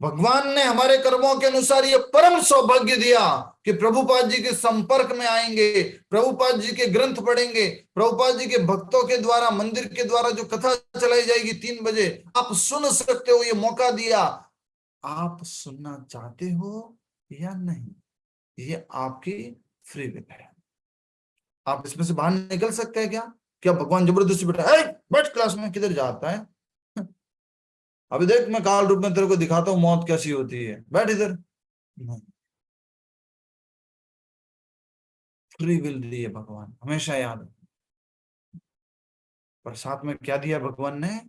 भगवान ने हमारे कर्मों के अनुसार ये परम सौभाग्य दिया कि प्रभुपाद जी के संपर्क में आएंगे, प्रभुपाद जी के ग्रंथ पढ़ेंगे, प्रभुपाद जी के भक्तों के द्वारा, मंदिर के द्वारा जो कथा चलाई जाएगी 3 बजे, आप सुन सकते हो। ये मौका दिया, आप सुनना चाहते हो या नहीं, ये आपकी फ्री विल है। आप इसमें से बाहर निकल सकते हैं क्या भगवान जबरदस्ती बैठ क्लास में, किधर जाता है? अभी देख, मैं काल रूप में तेरे को दिखाता हूं मौत कैसी होती है, बैठ इधर। नहीं, फ्री विल दी है भगवान, हमेशा याद रखना। पर साथ में क्या दिया भगवान ने?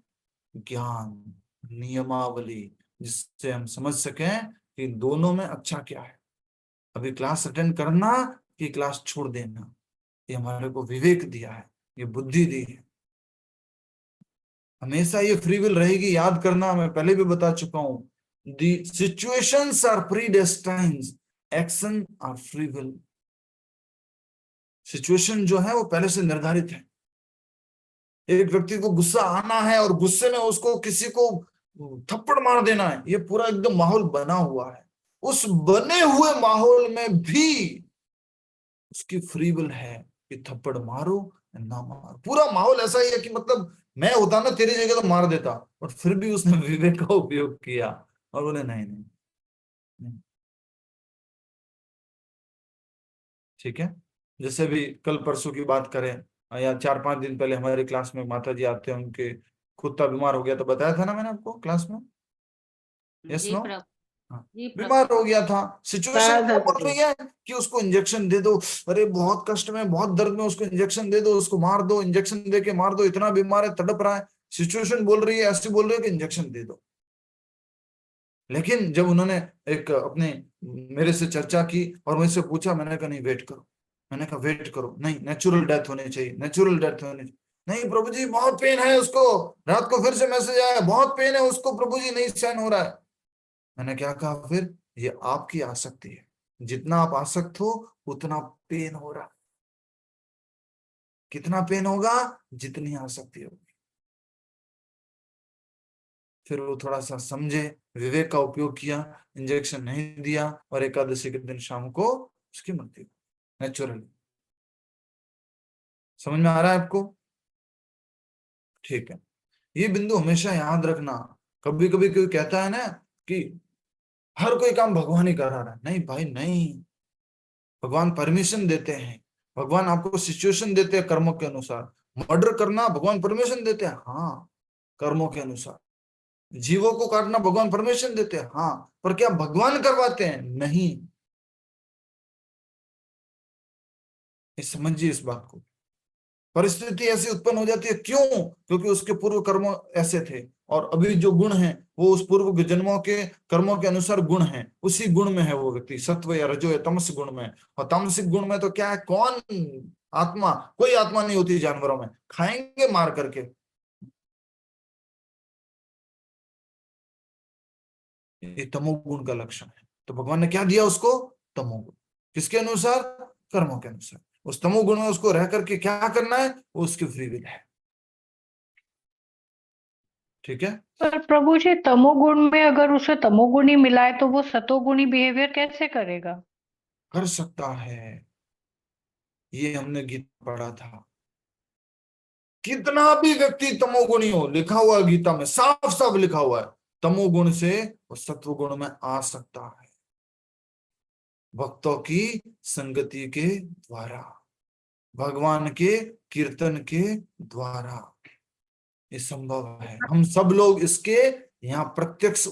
ज्ञान, नियमावली, जिससे हम समझ सकें कि दोनों में अच्छा क्या है। अभी क्लास अटेंड करना कि क्लास छोड़ देना, ये हमारे को विवेक दिया है, ये बुद्धि दी है। हमेशा ये फ्री विल रहेगी, याद करना। मैं पहले भी बता चुका हूं, the situations are predestined, action are free will. Situation जो है वो पहले से निर्धारित है। एक व्यक्ति को गुस्सा आना है और गुस्से में उसको किसी को थप्पड़ मार देना है, ये पूरा एकदम माहौल बना हुआ है। उस बने हुए माहौल में भी उसकी फ्री विल है कि थप्पड़ मारो ना मारो। पूरा माहौल ऐसा ही है कि मतलब मैं होता ना तेरी जगह तो मार देता, और फिर भी उसने विवेक का उपयोग किया और बोले नहीं नहीं, नहीं। ठीक है। जैसे भी कल परसों की बात करें या 4-5 दिन पहले हमारे क्लास में माता जी आते हैं, उनके कुत्ता बीमार हो गया, तो बताया था ना मैंने आपको क्लास में। यस नो, बीमार हो गया था। सिचुएशन क्या बोल रही है कि उसको इंजेक्शन दे दो, अरे बहुत कष्ट में, बहुत दर्द में, उसको इंजेक्शन दे दो, उसको मार दो, इंजेक्शन दे के मार दो, इतना बीमार है, तड़प रहा है। सिचुएशन बोल रही है, ऐसे बोल रही है कि इंजेक्शन दे दो। लेकिन जब उन्होंने एक अपने मेरे से चर्चा की और मुझसे पूछा, मैंने कहा नहीं वेट करो, मैंने कहा वेट करो, नहीं नेचुरल डेथ होनी चाहिए, नेचुरल डेथ होनी चाहिए। नहीं प्रभु जी बहुत पेन है उसको, रात को फिर से मैसेज आया बहुत पेन है उसको प्रभु जी, नहीं सहन हो रहा है। मैंने क्या कहा फिर, ये आपकी आसक्ति है, जितना आप आसक्त हो उतना पेन हो रहा है। कितना पेन होगा? जितनी आसक्ति होगी। फिर वो थोड़ा सा समझे, विवेक का उपयोग किया, इंजेक्शन नहीं दिया और एकादशी के दिन शाम को उसकी मृत्यु नेचुरली। समझ में आ रहा है आपको? ठीक है, ये बिंदु हमेशा याद रखना। कभी कभी कोई कहता है ना कि हर कोई काम भगवान ही करा रहा है। नहीं भाई नहीं, भगवान परमिशन देते हैं, भगवान आपको सिचुएशन देते हैं कर्मों के अनुसार। मर्डर करना भगवान परमिशन देते हैं, हाँ कर्मों के अनुसार। जीवों को काटना भगवान परमिशन देते हैं, हाँ, पर क्या भगवान करवाते हैं? नहीं। समझिए इस बात को। परिस्थिति ऐसी उत्पन्न हो जाती है, क्यों? क्योंकि उसके पूर्व कर्म ऐसे थे और अभी जो गुण हैं वो उस पूर्व जन्मों के कर्मों के अनुसार गुण हैं, उसी गुण में है वो व्यक्ति, सत्व या रजो या तमस गुण में। और तामसिक गुण में तो क्या है, कौन आत्मा, कोई आत्मा नहीं होती जानवरों में, खाएंगे मार करके। ये तमोगुण का लक्षण है। तो भगवान ने क्या दिया उसको? तमोगुण। किसके अनुसार? कर्मों के अनुसार। उस तमोगुण में उसको रह करके क्या करना है, वो उसकी फ्री विल है। ठीक है। पर प्रभु जी तमोगुण में अगर उसे तमोगुण ही मिला है तो वो सतोगुणी बिहेवियर कैसे करेगा? कर सकता है, ये हमने गीता पढ़ा था। कितना भी व्यक्ति तमोगुणी हो, लिखा हुआ गीता में साफ साफ लिखा हुआ है, तमोगुण से वो सत्वगुण में आ सकता है। भक्तों की संगति के द्वारा, भगवान के कीर्तन के द्वारा ये संभव है। हम सब लोग इसके यहाँ प्रत्यक्ष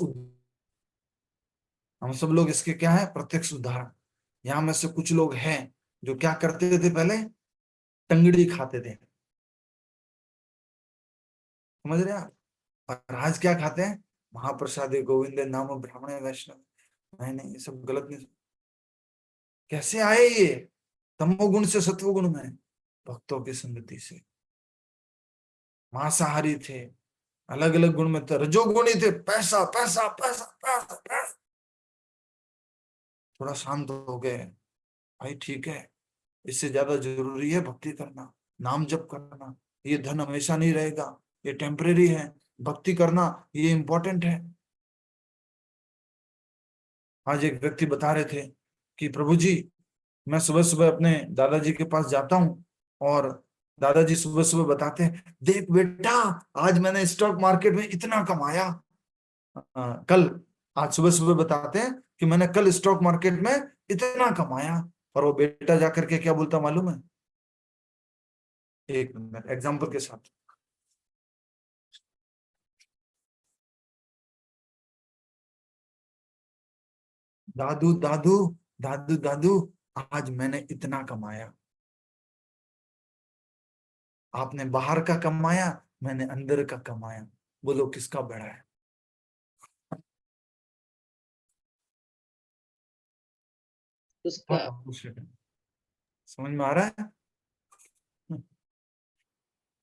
हम सब लोग इसके क्या है? प्रत्यक्ष उदाहरण। यहाँ में से कुछ लोग हैं जो क्या करते थे? पहले टंगड़ी खाते थे, समझ रहे आप? और आज क्या खाते हैं? महाप्रसादे गोविंद नाम ब्राह्मण वैष्णव। नहीं, ये सब गलत नहीं। कैसे आए ये? तमोगुण से सत्वगुण में, भक्तों की संगति से। मांसाहारी थे, अलग अलग गुण में थे, रजोगुणी थे, पैसा पैसा पैसा पैसा पैसा। थोड़ा शांत हो गए, भाई ठीक है, इससे ज्यादा जरूरी है भक्ति करना, नाम जप करना। ये धन हमेशा नहीं रहेगा, ये टेम्परेरी है। भक्ति करना ये इंपॉर्टेंट है। आज एक व्यक्ति बता रहे थे कि प्रभु जी, मैं सुबह सुबह अपने दादाजी के पास जाता हूँ और दादाजी सुबह सुबह बताते हैं, देख बेटा आज मैंने स्टॉक मार्केट में इतना कमाया। आज सुबह सुबह बताते हैं कि मैंने कल स्टॉक मार्केट में इतना कमाया। और वो बेटा जाकर के क्या बोलता मालूम है? एक मिनट एग्जाम्पल के साथ। दादू दादू दादू दादू, आज मैंने इतना कमाया। आपने बाहर का कमाया, मैंने अंदर का कमाया। बोलो किसका बड़ा है? उसका। समझ में आ रहा है?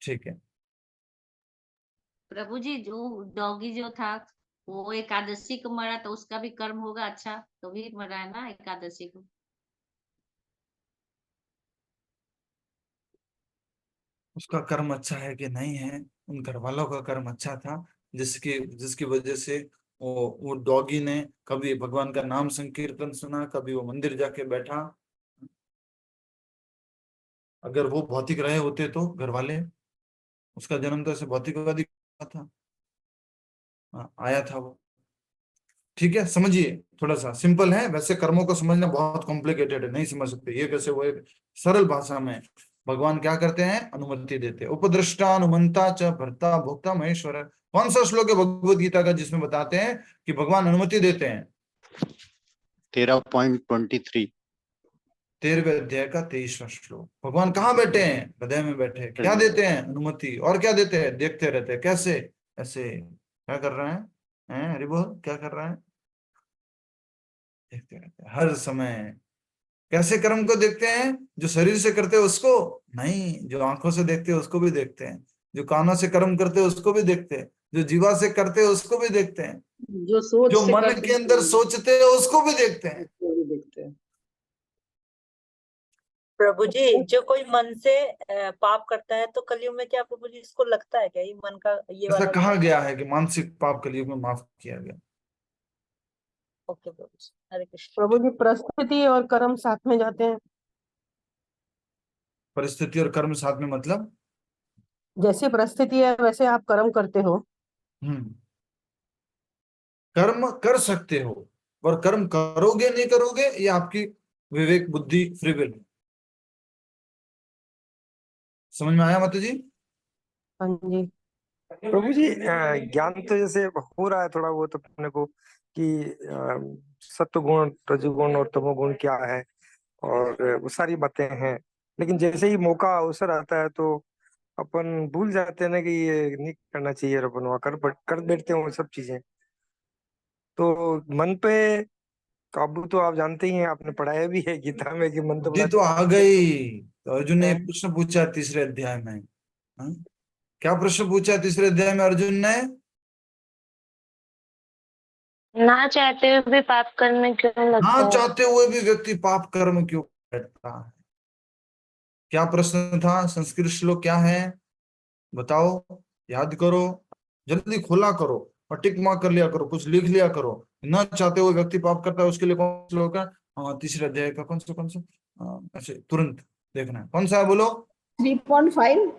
ठीक है। प्रभु जी, जो डॉगी जो था वो एकादशी को मरा, तो उसका भी कर्म होगा अच्छा, तो भी मरा है ना एकादशी को। उसका कर्म अच्छा है कि नहीं है? उन घर वालों का कर्म अच्छा था, जिसकी वजह से वो डॉगी ने कभी भगवान का नाम संकीर्तन सुना, कभी वो मंदिर जाके बैठा। अगर वो भौतिक रहे होते तो घर वाले, उसका जन्म तो ऐसे भौतिकवादी था, आया था वो। ठीक है, समझिए, थोड़ा सा सिंपल है। वैसे कर्मों को समझना बहुत कॉम्प्लिकेटेड है, नहीं समझ सकते ये कैसे। वो एक सरल भाषा में भगवान क्या करते हैं? अनुमति देते हैं। उपदृष्टा अनुमंता च भर्ता भोक्ता महेश्वर। कौन सा श्लोक है भगवद गीता का जिसमें बताते हैं कि भगवान अनुमति देते हैं? 13.23 13वें अध्याय का 23वां श्लोक। भगवान कहाँ बैठे हैं? हृदय में बैठे। क्या देते हैं? अनुमति। और क्या देते हैं? देखते रहते हैं। कैसे? ऐसे। क्या कर रहे हैं? हरि बोल, क्या कर रहे हैं? देखते रहते हैं हर समय। कैसे कर्म को देखते हैं? जो शरीर से करते हैं उसको नहीं, जो आंखों से देखते हैं उसको भी देखते हैं, जो कानों से कर्म करते हैं उसको भी देखते हैं, जो जीवा से करते हैं उसको भी देखते हैं, जो सोच जो से मन करते के अंदर सोचते हैं उसको भी देखते हैं। देखते हैं। प्रभु जी, जो कोई मन से पाप करता है तो कलयुग में क्या प्रभु जी इसको लगता है क्या ये मन का ये ऐसा वाला कहा गया है कि मानसिक पाप कलयुग में माफ किया गया। ओके प्रभु जी, हरे कृष्ण। प्रभु जी, परिस्थिति और कर्म साथ में जाते हैं। परिस्थिति और कर्म साथ में मतलब? जैसी परिस्थिति है वैसे आप कर्म करते हो। कर्म कर सकते हो, और कर्म करोगे नहीं करोगे ये आपकी विवेक बुद्धि फ्री विल। समझ में आया माता जी? हाँ जी प्रभु जी, ज्ञान तो जैसे हो रहा है थोड़ा बहुत अपने को कि सत्वगुण, रजोगुण और तमोगुण क्या है, और वो सारी बातें हैं। लेकिन जैसे ही मौका अवसर आता है तो अपन भूल जाते हैं ना कि ये नहीं करना चाहिए, और अपन वहाँ कर बैठते हैं वो सब चीजें। तो मन पे काबू तो आप जानते ही हैं, आपने पढ़ाया भी है गीता में कि मन तो बुद्धि तो आ गई। तो अर्जुन ने एक प्रश्न पूछा तीसरे अध्याय में। क्या प्रश्न पूछा तीसरे अध्याय में अर्जुन ने? ना चाहते हुए भी पाप कर्म में क्यों लगता ना है? चाहते हुए भी व्यक्ति पाप कर्म क्यों करता है? क्या प्रश्न था? संस्कृत श्लोक क्या है बताओ, याद करो, जल्दी खोला करो और टिक मार्क कर लिया करो, कुछ लिख लिया करो। ना चाहते हुए व्यक्ति पाप करता है, उसके लिए कौन सा श्लोक है? तीसरे अध्याय का कौन सा ऐसे तुरंत देखना है, कौन सा है बोलो? 3.5।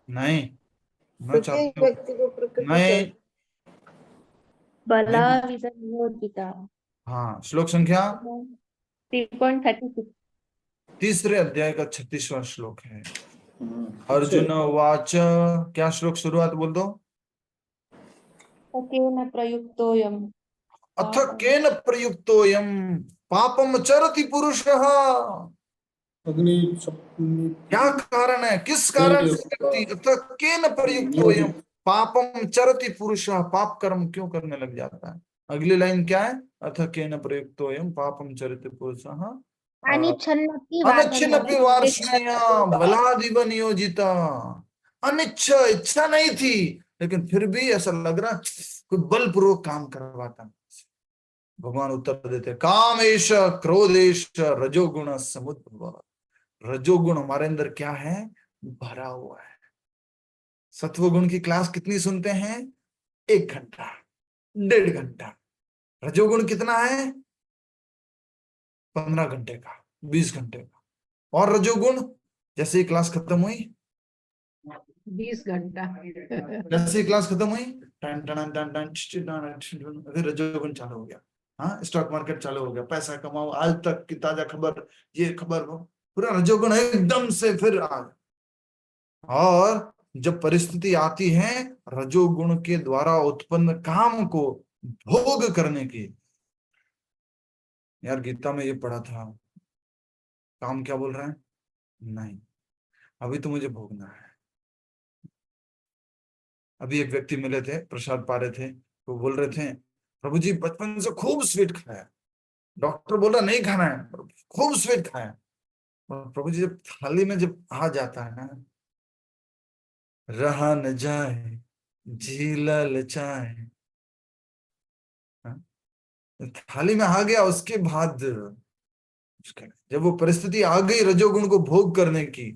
नहीं, ना चाहते व्यक्ति को प्रकृति नहीं। बला विसर्जिता। हाँ, श्लोक संख्या 3.36 तीसरे अध्याय का 36वां श्लोक है। अर्जुन वाच, क्या श्लोक शुरुआत बोल दो। केन प्रयुक्तोऽयम् अथ केन प्रयुक्तोऽयम् पापम चरति पुरुषः। क्या कारण है, किस कारण से व्यक्ति अथ केन प्रयुक्तोऽयम् पापम चरति पुरुषः, पाप कर्म क्यों करने लग जाता है। अगली लाइन क्या है, अथ केन प्रयुक्तोऽयम् पापम चरति पुरुषः अनिच्छन्नपि वार्ष्णेय बलादिव नियोजिता। अनिच्छा, इच्छा नहीं थी, लेकिन फिर भी ऐसा लग रहा कोई बलपूर्वक काम करवाता। भगवान उत्तर देते, कामेश क्रोधेश रजोगुण समुद्भव। रजोगुण हमारे अंदर क्या है, भरा हुआ है। सत्वगुण की क्लास कितनी सुनते हैं, 1 घंटा 1.5 घंटा। रजोगुण कितना है, 15 घंटे का, 20 घंटे का। और रजोगुण जैसे ही क्लास खत्म हुई 20 घंटा जैसे ही क्लास खत्म हुई फिर रजोगुण चालू हो गया। हाँ, स्टॉक मार्केट चालू हो गया, पैसा कमाओ, आज तक की ताजा खबर, ये खबर, वो पूरा रजोगुण एकदम से फिर आ गया। और जब परिस्थिति आती है रजोगुण के द्वारा उत्पन्न काम को भोग करने की, यार गीता में ये पढ़ा था, काम क्या बोल रहा है, नहीं अभी तो मुझे भोगना है। अभी एक व्यक्ति मिले थे, प्रसाद पा रहे थे, तो बोल रहे थे प्रभु जी बचपन से खूब स्वीट खाया, डॉक्टर बोल रहा नहीं खाना है, खूब स्वीट खाया। और प्रभु जी जब थाली में जब आ जाता है ना, रहा न जाए झीला लचाए, थाली में आ गया, उसके बाद जब वो परिस्थिति आ गई रजोगुण को भोग करने की,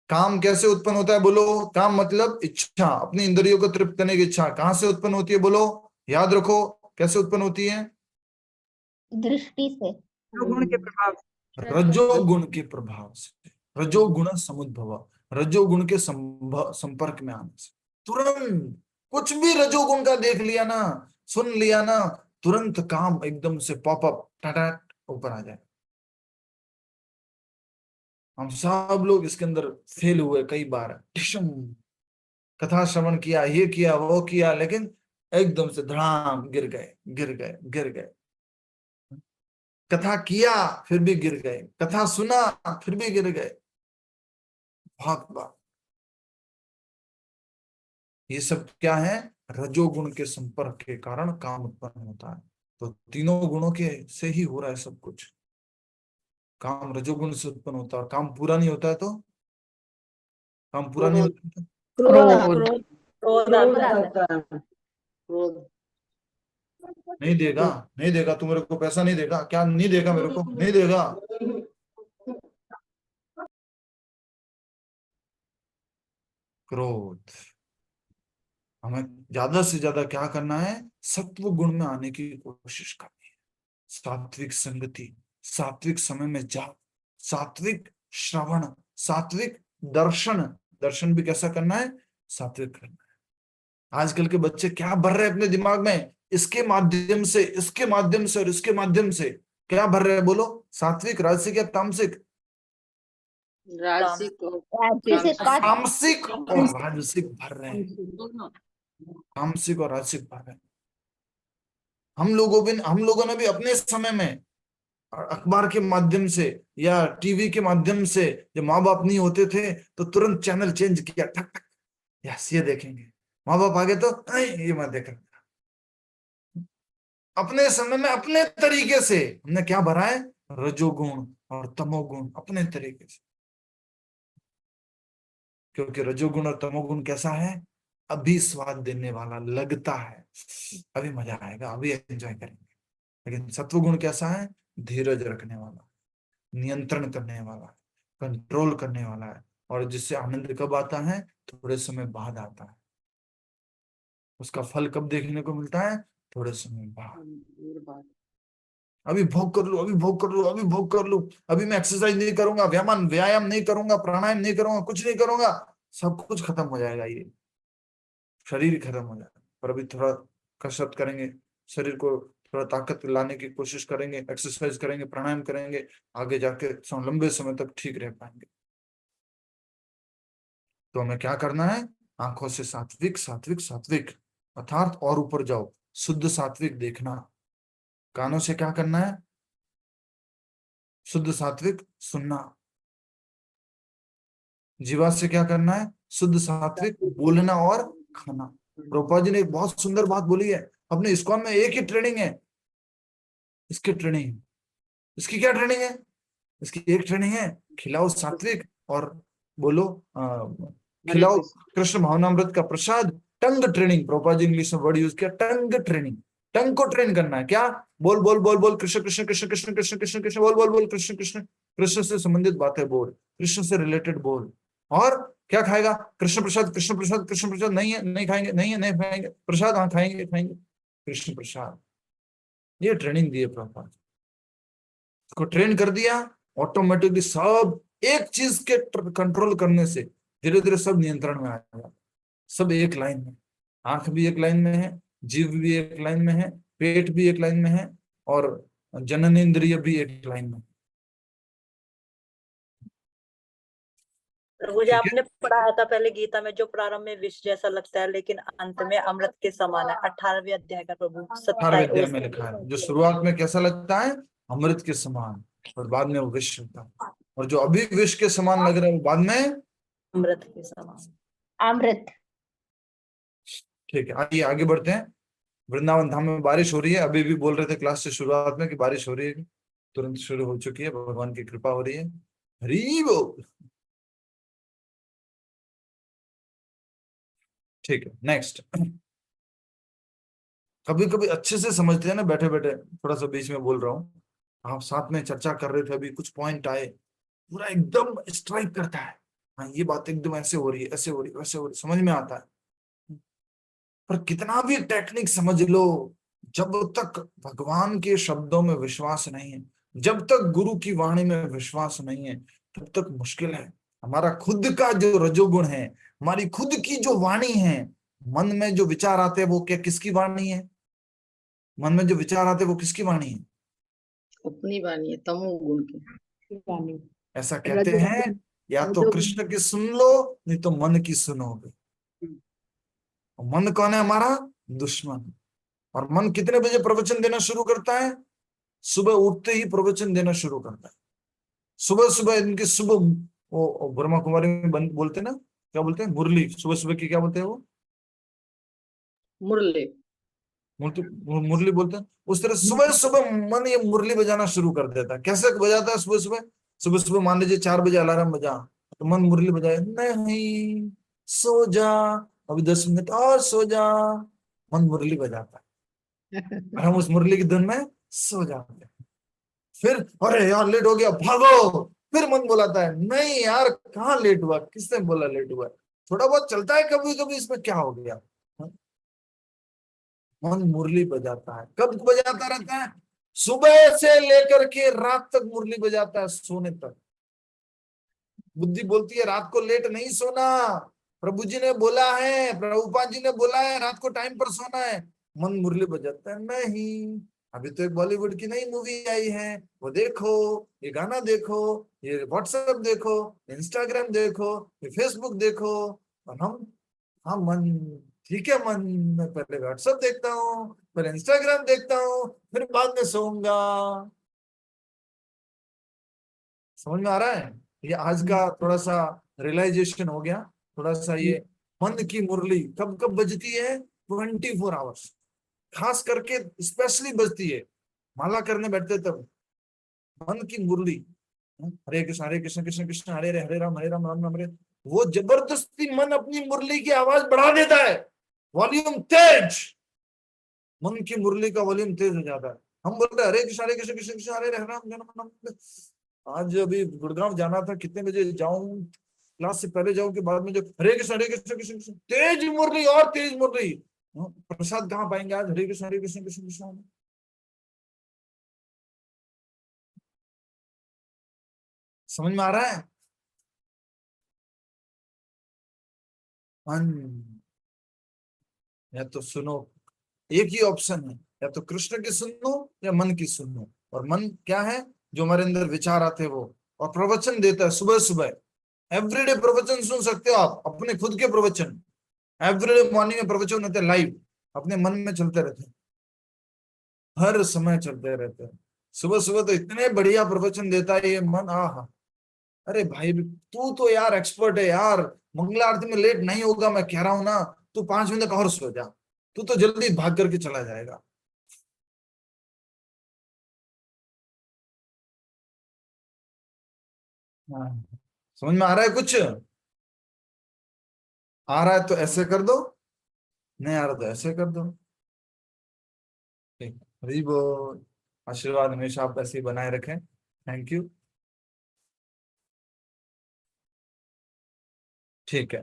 काम कैसे उत्पन्न होता है बोलो। काम मतलब इच्छा, अपनी इंद्रियों को तृप्त करने की इच्छा कहां से उत्पन्न होती है बोलो, याद रखो कैसे उत्पन्न होती है, दृष्टि से, रजोगुण के प्रभाव से। रजोगुण के प्रभाव से। रजोगुण समुद्भव, रजोगुण के संपर्क में आने से तुरंत कुछ भी रजोगुण का देख लिया ना, सुन लिया ना, तुरंत काम एकदम से पॉपअप टाटा ऊपर आ जाए। हम सब लोग इसके अंदर फेल हुए कई बार, कथा श्रवण किया, ये किया वो किया, लेकिन एकदम से धड़ाम गिर गए गिर गए गिर गए। कथा किया फिर भी गिर गए, कथा सुना फिर भी गिर गए, बहुत बार। ये सब क्या है, रजोगुण के संपर्क के कारण काम उत्पन्न होता है। तो तीनों गुणों के से ही हो रहा है सब कुछ। काम रजोगुण से उत्पन्न होता है, और काम पूरा नहीं होता है तो काम पूरा नहीं होता है नहीं देगा, नहीं देगा, तू मेरे को पैसा नहीं देगा क्या, नहीं देगा मेरे को, नहीं देगा। क्रोध, हमें ज्यादा से ज्यादा क्या करना है, सत्व गुण में आने की कोशिश करनी है। सात्विक संगति, सात्विक समय में जाप, सात्विक श्रवण, सात्विक दर्शन, दर्शन भी कैसा करना है, सात्विक करना है। आजकल के बच्चे क्या भर रहे हैं अपने दिमाग में, इसके माध्यम से, इसके माध्यम से और इसके माध्यम से क्या भर रहे हैं बोलो, सात्विक, राजसिक या तामसिक, राजसिक तामसिक और राजसिक भर रहे हैं, तामसिक और राजसिक भर रहे हैं। हम लोगों ने भी अपने समय में अखबार के माध्यम से या टीवी के माध्यम से, जब माँ बाप नहीं होते थे तो तुरंत चैनल चेंज किया, ठक ठक, यस ये देखेंगे, माँ बाप आ गए तो ये मत देख। अपने समय में अपने तरीके से हमने क्या भरा है, रजोगुण और तमोगुण अपने तरीके से। क्योंकि रजोगुण और तमोगुण कैसा है, अभी स्वाद देने वाला लगता है, अभी मजा आएगा, अभी एंजॉय करेंगे। लेकिन सत्वगुण कैसा है, धीरज रखने वाला, नियंत्रण करने वाला, कंट्रोल करने वाला है। और जिससे आनंद कब आता है, थोड़े समय बाद आता है। उसका फल कब देखने को मिलता है, थोड़े समय बाद। अभी भोग कर लूं, अभी भोग कर लूं, अभी भोग कर लूं, अभी मैं एक्सरसाइज नहीं करूंगा, व्यायाम नहीं करूंगा, प्राणायाम नहीं करूंगा, कुछ नहीं करूंगा, सब कुछ खत्म हो जाएगा, ये शरीर खत्म हो जाएगा। पर अभी थोड़ा कसरत करेंगे, शरीर को थोड़ा ताकत लाने की कोशिश करेंगे, एक्सरसाइज करेंगे, प्राणायाम करेंगे, आगे जाके लंबे समय तक ठीक रह पाएंगे। तो हमें क्या करना है? आंखों से सात्विक सात्विक सात्विक अर्थात और ऊपर जाओ, शुद्ध सात्विक देखना। कानों से क्या करना है? शुद्ध सात्विक सुनना। जीवा से क्या करना है? शुद्ध सात्विक बोलना और खाना। प्रभुपाद जी ने एक बहुत सुंदर बात बोली है, अपने इस्कॉन में एक ही ट्रेनिंग है, इसकी ट्रेनिंग, इसकी क्या ट्रेनिंग है? इसकी एक ट्रेनिंग है, खिलाओ सात्विक और बोलो खिलाओ कृष्ण भावनामृत का प्रसाद। टंग ट्रेनिंग, प्रभुपाद जी इंग्लिश में वर्ड यूज किया, टंग ट्रेनिंग। टंग को ट्रेन करना है, क्या? बोल बोल बोल बोल कृष्ण कृष्ण कृष्ण कृष्ण कृष्ण कृष्ण कृष्ण, बोल बोल बोल कृष्ण कृष्ण, कृष्ण से संबंधित बातें बोल, कृष्ण से रिलेटेड बोल। और क्या खाएगा? कृष्ण प्रसाद कृष्ण प्रसाद कृष्ण प्रसाद। नहीं है नहीं खाएंगे, नहीं है नहीं खाएंगे, प्रसाद हाँ खाएंगे खाएंगे, कृष्ण प्रसाद। ये ट्रेनिंग दी है प्रभुपाद को, ट्रेन कर दिया, ऑटोमेटिकली सब एक चीज के कंट्रोल करने से धीरे धीरे सब नियंत्रण में आ जाएगा। सब एक लाइन में, आंख भी एक लाइन में है, जीव भी एक लाइन में है, पेट भी एक लाइन में है, और जननेंद्रिय भी एक लाइन में। प्रभु जी, आपने पढ़ाया था पहले गीता में, जो प्रारंभ में विष जैसा लगता है लेकिन अंत में अमृत के समान है, 18वें अध्याय का प्रभु 18वें अध्याय में लिखा है, जो शुरुआत में कैसा लगता है? अमृत के समान, और बाद में वो विष होता है, और जो अभी विष के समान लग रहा है वो बाद में अमृत के समान। अमृत। ठीक है, आइए आगे बढ़ते हैं। वृंदावन धाम में बारिश हो रही है, अभी भी बोल रहे थे क्लास से शुरुआत में कि बारिश हो रही है, तुरंत शुरू हो चुकी है, भगवान की कृपा हो रही है। हरि बोल। ठीक है, नेक्स्ट। कभी कभी अच्छे से समझते हैं ना, बैठे बैठे, थोड़ा सा बीच में बोल रहा हूँ, आप साथ में चर्चा कर रहे थे, अभी कुछ पॉइंट आए, पूरा एकदम स्ट्राइक करता है, हाँ ये बात एकदम ऐसे हो रही है, ऐसे हो रही है, वैसे हो रही है, समझ में आता है। पर कितना भी टेक्निक समझ लो, जब तक भगवान के शब्दों में विश्वास नहीं है, जब तक गुरु की वाणी में विश्वास नहीं है, तब तक मुश्किल है। हमारा खुद का जो रजोगुण है, हमारी खुद की जो वाणी है, मन में जो विचार आते हैं वो क्या किसकी वाणी है? मन में जो विचार आते हैं वो किसकी वाणी है? अपनी वाणी है, तमोगुण की वाणी। ऐसा कहते हैं, या तो कृष्ण की सुन लो, नहीं तो मन की सुनोगे। मन कौन है? हमारा दुश्मन। और मन कितने बजे प्रवचन देना शुरू करता है? सुबह उठते ही प्रवचन देना शुरू करता है। सुबह सुबह इनकी सुबह, वो ब्रह्मा कुमारी में बोलते ना, क्या बोलते हैं? मुरली, सुबह सुबह की क्या बोलते हैं वो? मुरली। मुरली बोलते हैं। उस तरह सुबह सुबह मन ये मुरली बजाना शुरू कर देता है। कैसे बजाता है सुबह सुबह? सुबह सुबह मान लीजिए 4 बजे अलार्म बजा, तो मन मुरली बजाए, नहीं सो जा, अभी 10 मिनट और सो जा, मन मुरली बजाता है, और हम उस मुरली की धुन में सो जाते हैं। फिर अरे यार लेट हो गया, भागो, फिर मन बुलाता है, नहीं यार कहाँ लेट हुआ, किसने बोला लेट हुआ? थोड़ा बहुत चलता है कभी कभी, इसमें क्या हो गया? मन मुरली बजाता है। कब बजाता रहता है? सुबह से लेकर के रात तक मुरली बजाता है, सोने तक। बुद्धि बोलती है रात को लेट नहीं सोना, प्रभु जी ने बोला है, प्रभुपाद जी ने बोला है रात को टाइम पर सोना है। मन मुरली बजाता है, नहीं अभी तो एक बॉलीवुड की नई मूवी आई है, वो देखो, ये गाना देखो, ये व्हाट्सएप देखो, इंस्टाग्राम देखो, ये फेसबुक देखो। और हम, हाँ मन ठीक है, मन मैं पहले व्हाट्सएप देखता हूँ, फिर इंस्टाग्राम देखता हूँ, फिर बाद में सोऊंगा। समझ में आ रहा है? ये आज का थोड़ा सा रियलाइजेशन हो गया, थोड़ा सा ये मन की मुरली कब कब बजती है? 24 आवर्स, खास करके स्पेशली बजती है माला करने बैठते तब, मन की मुरली। हरे कृष्ण कृष्ण कृष्ण हरे हरे राम राम राम हरे। वो जबरदस्ती मन अपनी मुरली की आवाज बढ़ा देता है, वॉल्यूम तेज, मन की मुरली का वॉल्यूम तेज हो जाता है। हम बोलते हैं हरे कृष्ण कृष्ण कृष्ण हरे हरे राम राम राम। आज अभी गुड़गांव जाना था, कितने बजे जाऊं? क्लास से पहले जाऊं कि बाद में? जो हरे कृष्ण कृष्ण कृष्ण, तेज मुरली और तेज मुरली। प्रसाद कहाँ पाएंगे आज? हरे कृष्ण कृष्ण कृष्ण। समझ में आ रहा है? या तो सुनो, एक ही ऑप्शन है, या तो कृष्ण की सुन लो या मन की सुन लो। और मन क्या है? जो हमारे अंदर विचार आते हैं वो, और प्रवचन देता है सुबह सुबह। एवरीडे प्रवचन सुन सकते हो आप, अपने खुद के प्रवचन। एवरीडे मॉर्निंग में प्रवचन होते हैं लाइव, अपने मन में चलते रहते हैं, हर समय चलते रहते हैं। सुबह सुबह तो इतने बढ़िया प्रवचन देता है ये मन, आहा। अरे भाई तू तो यार एक्सपर्ट है यार, मंगला आरती में लेट नहीं होगा, मैं कह रहा हूं ना, तू 5 मिनट और सो जा, तू तो जल्दी भाग करके चला जाएगा। हाँ। समझ में आ रहा है कुछ? आ रहा है तो ऐसे कर दो, नहीं आ रहा तो ऐसे कर दो। ठीक, हरी बोल। आशीर्वाद हमेशा आप ऐसे ही बनाए रखें। Thank you. ठीक है,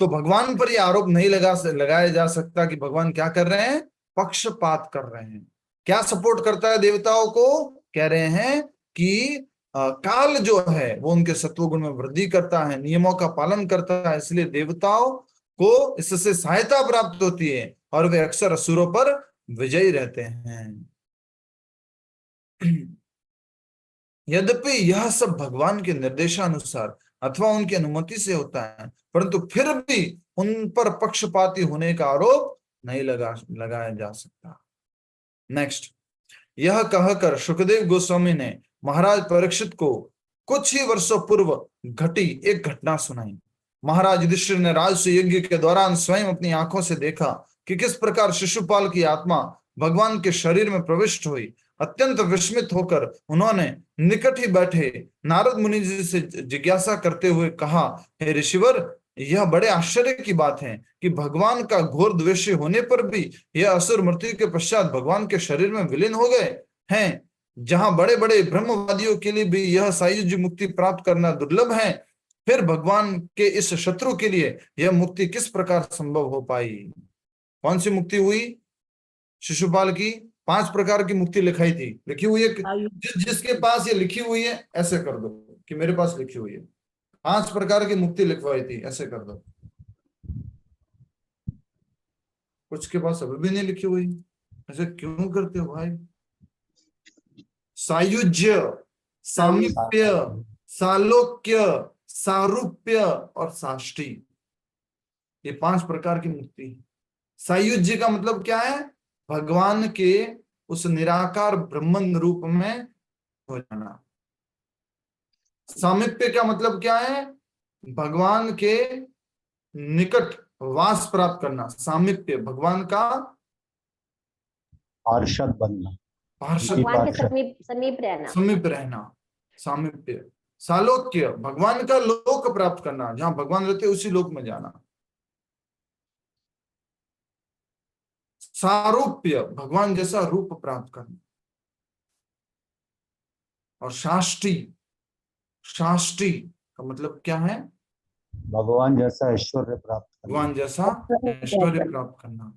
तो भगवान पर यह आरोप नहीं लगाया जा सकता कि भगवान क्या कर रहे हैं? पक्षपात कर रहे हैं। क्या सपोर्ट करता है देवताओं को? कह रहे हैं कि काल जो है वो उनके सत्वगुण में वृद्धि करता है, नियमों का पालन करता है, इसलिए देवताओं को इससे सहायता प्राप्त होती है और वे अक्सर असुरों पर विजयी रहते हैं। यद्यपि यह सब भगवान के निर्देशानुसार अथवा उनकी अनुमति से होता है, परंतु फिर भी उन पर पक्षपाती होने का आरोप नहीं लगाया जा सकता। नेक्स्ट, यह कहकर सुखदेव गोस्वामी ने महाराज परीक्षित को कुछ ही वर्षों पूर्व घटी एक घटना सुनाई। महाराज युधिष्ठिर ने राजसूय यज्ञ के दौरान स्वयं अपनी आंखों से देखा कि किस प्रकार शिशुपाल की आत्मा भगवान के शरीर में प्रविष्ट हुई। अत्यंत विस्मित होकर उन्होंने निकट ही बैठे नारद मुनि जी से जिज्ञासा करते हुए कहा, हे ऋषिवर, यह बड़े आश्चर्य की बात है कि भगवान का घोर द्वेषी होने पर भी यह असुर मृत्यु के पश्चात भगवान के शरीर में विलीन हो गए हैं। जहां बड़े बड़े ब्रह्मवादियों के लिए भी यह सायुज्य मुक्ति प्राप्त करना दुर्लभ है, फिर भगवान के इस शत्रु के लिए यह मुक्ति किस प्रकार संभव हो पाई? कौन सी मुक्ति हुई? शिशुपाल की 5 प्रकार की मुक्ति लिखी हुई है। जिसके पास ये लिखी हुई है ऐसे कर दो कि मेरे पास लिखी हुई है। 5 प्रकार की मुक्ति लिखवाई थी, ऐसे कर दो। कुछ के पास अभी भी नहीं लिखी हुई, ऐसे क्यों करते हो भाई? सायुज्य, सामीप्य, सालोक्य, सारूप्य और साष्टी, ये 5 प्रकार की मुक्ति। सायुज्य का मतलब क्या है? भगवान के उस निराकार ब्रह्मन रूप में हो जाना। सामीप्य का मतलब क्या है? भगवान के निकट वास प्राप्त करना। सामीप्य, भगवान का पार्षद बनना, भगवान के समीप रहना, सामीप्य। सालोक्य, भगवान का लोक प्राप्त करना, जहां भगवान रहते उसी लोक में जाना। सारूप्य, भगवान जैसा रूप प्राप्त करना। और शाष्टी, शाष्टी का मतलब क्या है? भगवान जैसा ऐश्वर्य प्राप्त करना। भगवान जैसा ऐश्वर्य प्राप्त करना।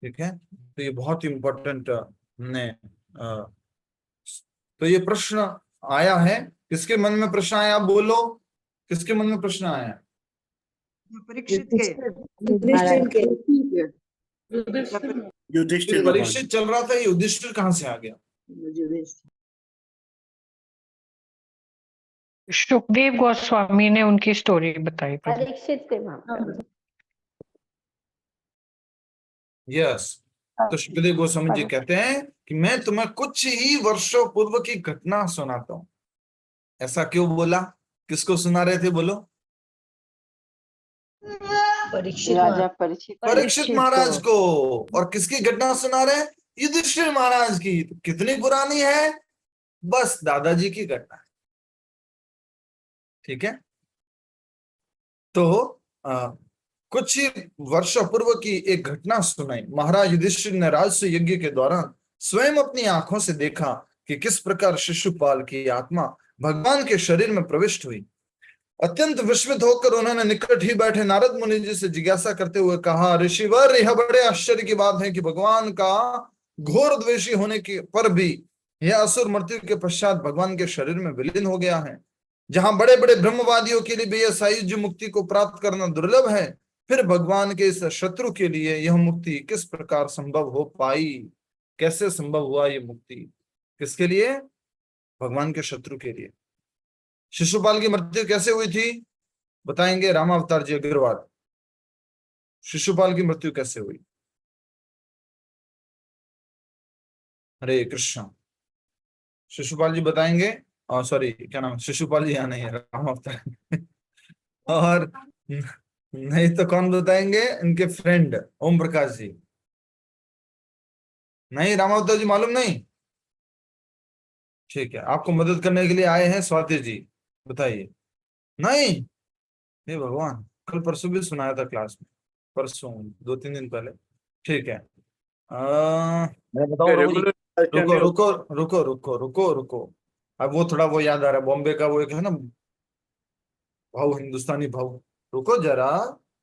ठीक है, तो ये बहुत इंपॉर्टेंट हमने तो ये प्रश्न आया है। किसके मन में प्रश्न आया? बोलो, किसके मन में प्रश्न आया? परीक्षित परीक्षित चल रहा था, युधिष्ठिर कहाँ से आ गया? सुखदेव गोस्वामी ने उनकी स्टोरी बताई। परीक्षित यस, तो सुखदेव गोस्वामी जी कहते हैं कि मैं तुम्हें कुछ ही वर्षों पूर्व की घटना सुनाता हूं। ऐसा क्यों बोला? किसको सुना रहे थे? बोलो। परीक्षित महाराज को। और किसकी घटना सुना रहे? युधिष्ठिर महाराज की। तो कितनी पुरानी है? बस दादाजी की घटना है। ठीक है, तो कुछ ही वर्षों पूर्व की एक घटना सुनाई। महाराज युधिष्ठिर ने राजसूय यज्ञ के दौरान स्वयं अपनी आंखों से देखा कि किस प्रकार शिशुपाल की आत्मा भगवान के शरीर में प्रविष्ट हुई। अत्यंत विस्मित होकर उन्होंने निकट ही बैठे नारद मुनि जी से जिज्ञासा करते हुए कहा, ऋषिवर, यह बड़े आश्चर्य की बात है कि भगवान का घोर द्वेषी होने के पर भी यह असुर मृत्यु के पश्चात भगवान के शरीर में विलीन हो गया है। जहां बड़े बड़े ब्रह्मवादियों के लिए भी यह सायुज्य मुक्ति को प्राप्त करना दुर्लभ है, फिर भगवान के इस शत्रु के लिए यह मुक्ति किस प्रकार संभव हो पाई, कैसे संभव हुआ ये मुक्ति, किसके लिए? भगवान के शत्रु के लिए। शिशुपाल की मृत्यु कैसे हुई थी बताएंगे रामावतार जी अग्रवाल। शिशुपाल की मृत्यु कैसे हुई? हरे कृष्ण। शिशुपाल जी बताएंगे। सॉरी, क्या नाम? शिशुपाल जी यहाँ नहीं है, रामावतार। और नहीं तो कौन बताएंगे? इनके फ्रेंड ओम प्रकाश जी। नहीं, रामावतार जी मालूम नहीं? ठीक है, आपको मदद करने के लिए आए हैं स्वाति जी, बताइए। नहीं, हे भगवान, कल परसों भी सुनाया था क्लास में, परसों 2-3 दिन पहले। ठीक है, मैं बताऊं प्रभु जी? रुको रुको रुको रुको रुको रुको, अब वो थोड़ा वो याद आ रहा है, बॉम्बे का वो एक है ना भाव, हिंदुस्तानी भाव। रुको जरा,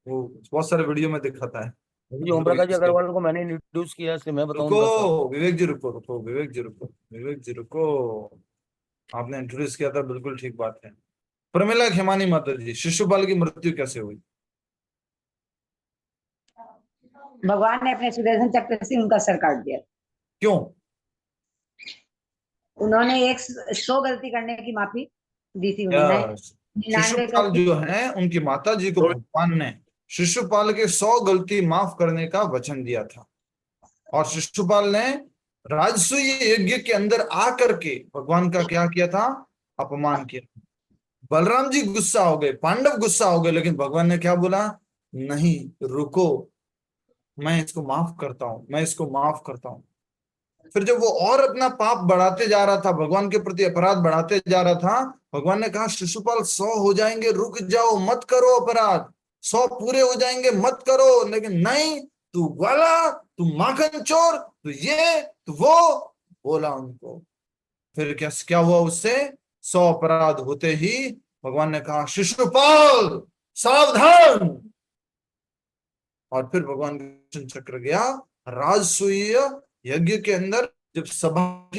वो बहुत सारे वीडियो में दिखाता है। जी ओम प्रकाश जी अग्रवाल को मैंने इंट्रोड्यूस किया, इसलिए मैं बताऊं। रुको विवेक जी, रुको रुको विवेक जी, रुको विवेक जी, रुको। आपने इंट्रोड्यूस किया था, बिल्कुल ठीक बात है। प्रमिला खेमानी माता जी, शिशुपाल की मृत्यु कैसे हुई? भगवान ने अपने सुदर्शन चक्र से उनका सर काट दिया। क्यों? उन्होंने 100 गलती करने की माफी दी थी उन्होंने। शिशुपाल जो है उनकी माता जी को भगवान ने शिशुपाल के 100 गलती माफ करने का वचन दिया था, और शिशुपाल ने राजसूय यज्ञ के अंदर आकर के भगवान का क्या किया था? अपमान किया। बलराम जी गुस्सा हो गए, पांडव गुस्सा हो गए, लेकिन भगवान ने क्या बोला? नहीं, रुको, मैं इसको माफ करता हूं, मैं इसको माफ करता हूं। फिर जब वो और अपना पाप बढ़ाते जा रहा था, भगवान के प्रति अपराध बढ़ाते जा रहा था, भगवान ने कहा शिशुपाल 100 हो जाएंगे, रुक जाओ, मत करो अपराध, 100 पूरे हो जाएंगे, मत करो। लेकिन नहीं, तू ग्वाला, तू माखन चोर, तू ये, तू वो, बोला उनको। फिर क्या हुआ? उससे 100 अपराध होते ही भगवान ने कहा शिशुपाल सावधान। और फिर भगवान का चक्र गया राजसूय यज्ञ के अंदर, जब सभा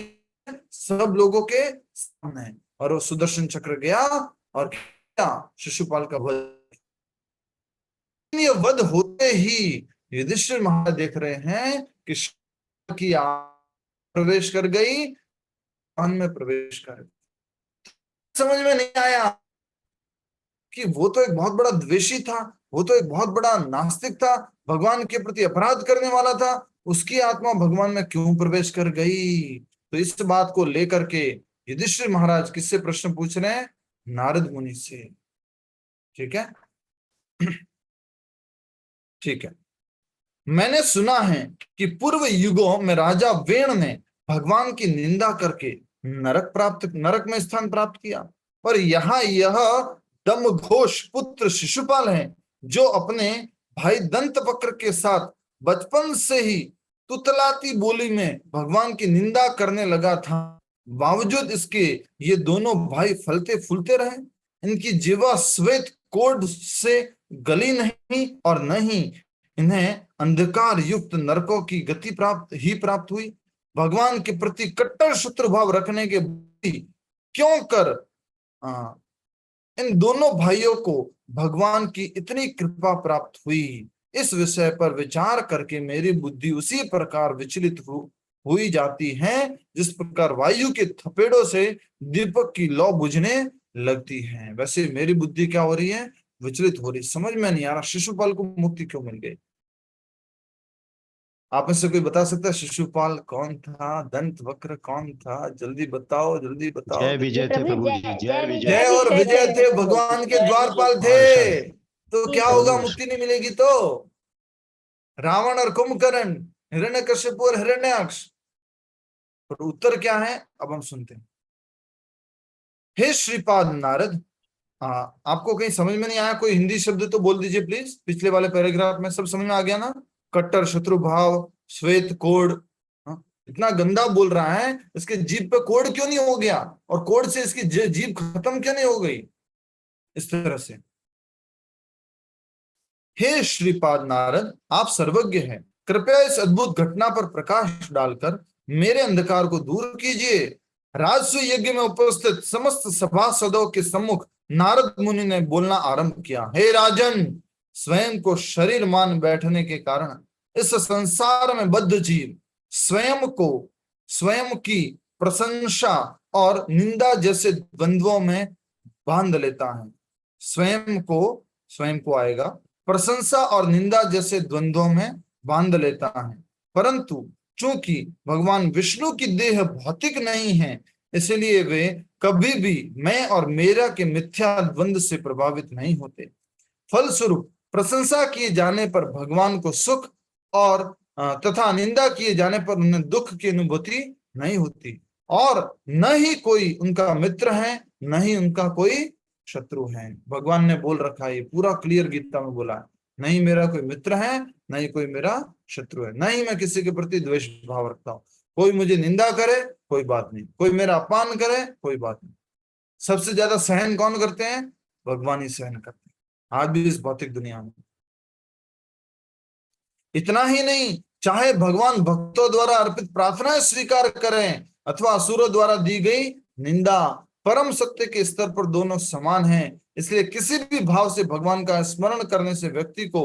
सब लोगों के सामने, और वो सुदर्शन चक्र गया और क्या? शिशुपाल का वध। ये वध होते ही युधिष्ठिर महाराज देख रहे हैं कि की प्रवेश कर गई, कान में प्रवेश कर। समझ में नहीं आया कि वो तो एक बहुत बड़ा द्वेषी था, वो तो एक बहुत बड़ा नास्तिक था, भगवान के प्रति अपराध करने वाला था, उसकी आत्मा भगवान में क्यों प्रवेश कर गई? तो इस बात को लेकर के युधिष्ठिर महाराज किससे प्रश्न पूछ रहे हैं? नारद मुनि से। ठीक है, ठीक है। मैंने सुना है कि पूर्व युगों में राजा वेण ने भगवान की निंदा करके नरक में स्थान प्राप्त किया, और यहाँ यह दमघोष पुत्र शिशुपाल है, जो अपने भाई दंतवक्र के साथ बचपन से ही तुतलाती बोली में भगवान की निंदा करने लगा था। बावजूद इसके ये दोनों भाई फलते फूलते रहे, इनकी जीवा श्वेत कोड से गली नहीं, और नहीं इन्हें अंधकार युक्त नरकों की गति प्राप्त हुई। भगवान के प्रति कट्टर शत्रु भाव रखने के क्यों कर इन दोनों भाइयों को भगवान की इतनी कृपा प्राप्त हुई? इस विषय पर विचार करके मेरी बुद्धि उसी प्रकार विचलित हुई जाती है जिस प्रकार वायु के थपेड़ों से दीपक की लौ बुझने लगती है। वैसे मेरी बुद्धि क्या हो रही है? विचलित हो रही। समझ में नहीं आ रहा शिशुपाल को मुक्ति क्यों मिल गई? आप में से कोई बता सकता है शिशुपाल कौन था? दंतवक्र कौन था? जल्दी बताओ, जल्दी बताओ। जय विजय थे प्रभु जी, जय विजय। जय और विजय थे, भगवान के द्वारपाल थे। तो क्या होगा? मुक्ति नहीं मिलेगी तो? रावण और कुंभकर्ण, हिरण्यकशिपु और हिरण्याक्ष। पर उत्तर क्या है अब हम सुनते हैं। हे श्रीपाद नारद, आपको कहीं समझ में नहीं आया? कोई हिंदी शब्द तो बोल दीजिए प्लीज। पिछले वाले पैराग्राफ में सब समझ में आ गया ना? कट्टर शत्रु भाव, श्वेत कोड, इतना गंदा बोल रहा है, इसके जीभ पे कोड क्यों नहीं हो गया? और कोड से इसकी जीभ खत्म क्यों नहीं हो गई? इस तरह से। हे श्रीपाद नारद, आप सर्वज्ञ हैं, कृपया इस अद्भुत घटना पर प्रकाश डालकर मेरे अंधकार को दूर कीजिए। राजसूय यज्ञ में उपस्थित समस्त सभासदों के सम्मुख नारद मुनि ने बोलना आरंभ किया। हे राजन, स्वयं को शरीर मान बैठने के कारण इस संसार में बद्ध जीव स्वयं की प्रशंसा और निंदा जैसे द्वंद्वों में बांध लेता है। स्वयं को आएगा, प्रशंसा और निंदा जैसे द्वंद्वों में बांध लेता है। परंतु चूंकि भगवान विष्णु की देह भौतिक नहीं है, इसलिए वे कभी भी मैं और मेरा के मिथ्या द्वंद्व से प्रभावित नहीं होते। फलस्वरूप प्रशंसा किए जाने पर भगवान को सुख और तथा निंदा किए जाने पर उन्हें दुख की अनुभूति नहीं होती, और न ही कोई उनका मित्र है, न ही उनका कोई शत्रु है। भगवान ने बोल रखा है, पूरा क्लियर गीता में बोला है, नहीं मेरा कोई मित्र है, नहीं कोई मेरा शत्रु है, नहीं मैं किसी के प्रति द्वेष भाव रखता हूँ। कोई मुझे निंदा करे कोई बात नहीं, कोई मेरा अपमान करे कोई बात नहीं। सबसे ज्यादा सहन कौन करते हैं? भगवान ही सहन करते हैं आज भी इस भौतिक दुनिया में। इतना ही नहीं, चाहे भगवान भक्तों द्वारा अर्पित प्रार्थनाएं स्वीकार करें अथवा असुरों द्वारा दी गई निंदा, परम सत्य के स्तर पर दोनों समान हैं। इसलिए किसी भी भाव से भगवान का स्मरण करने से व्यक्ति को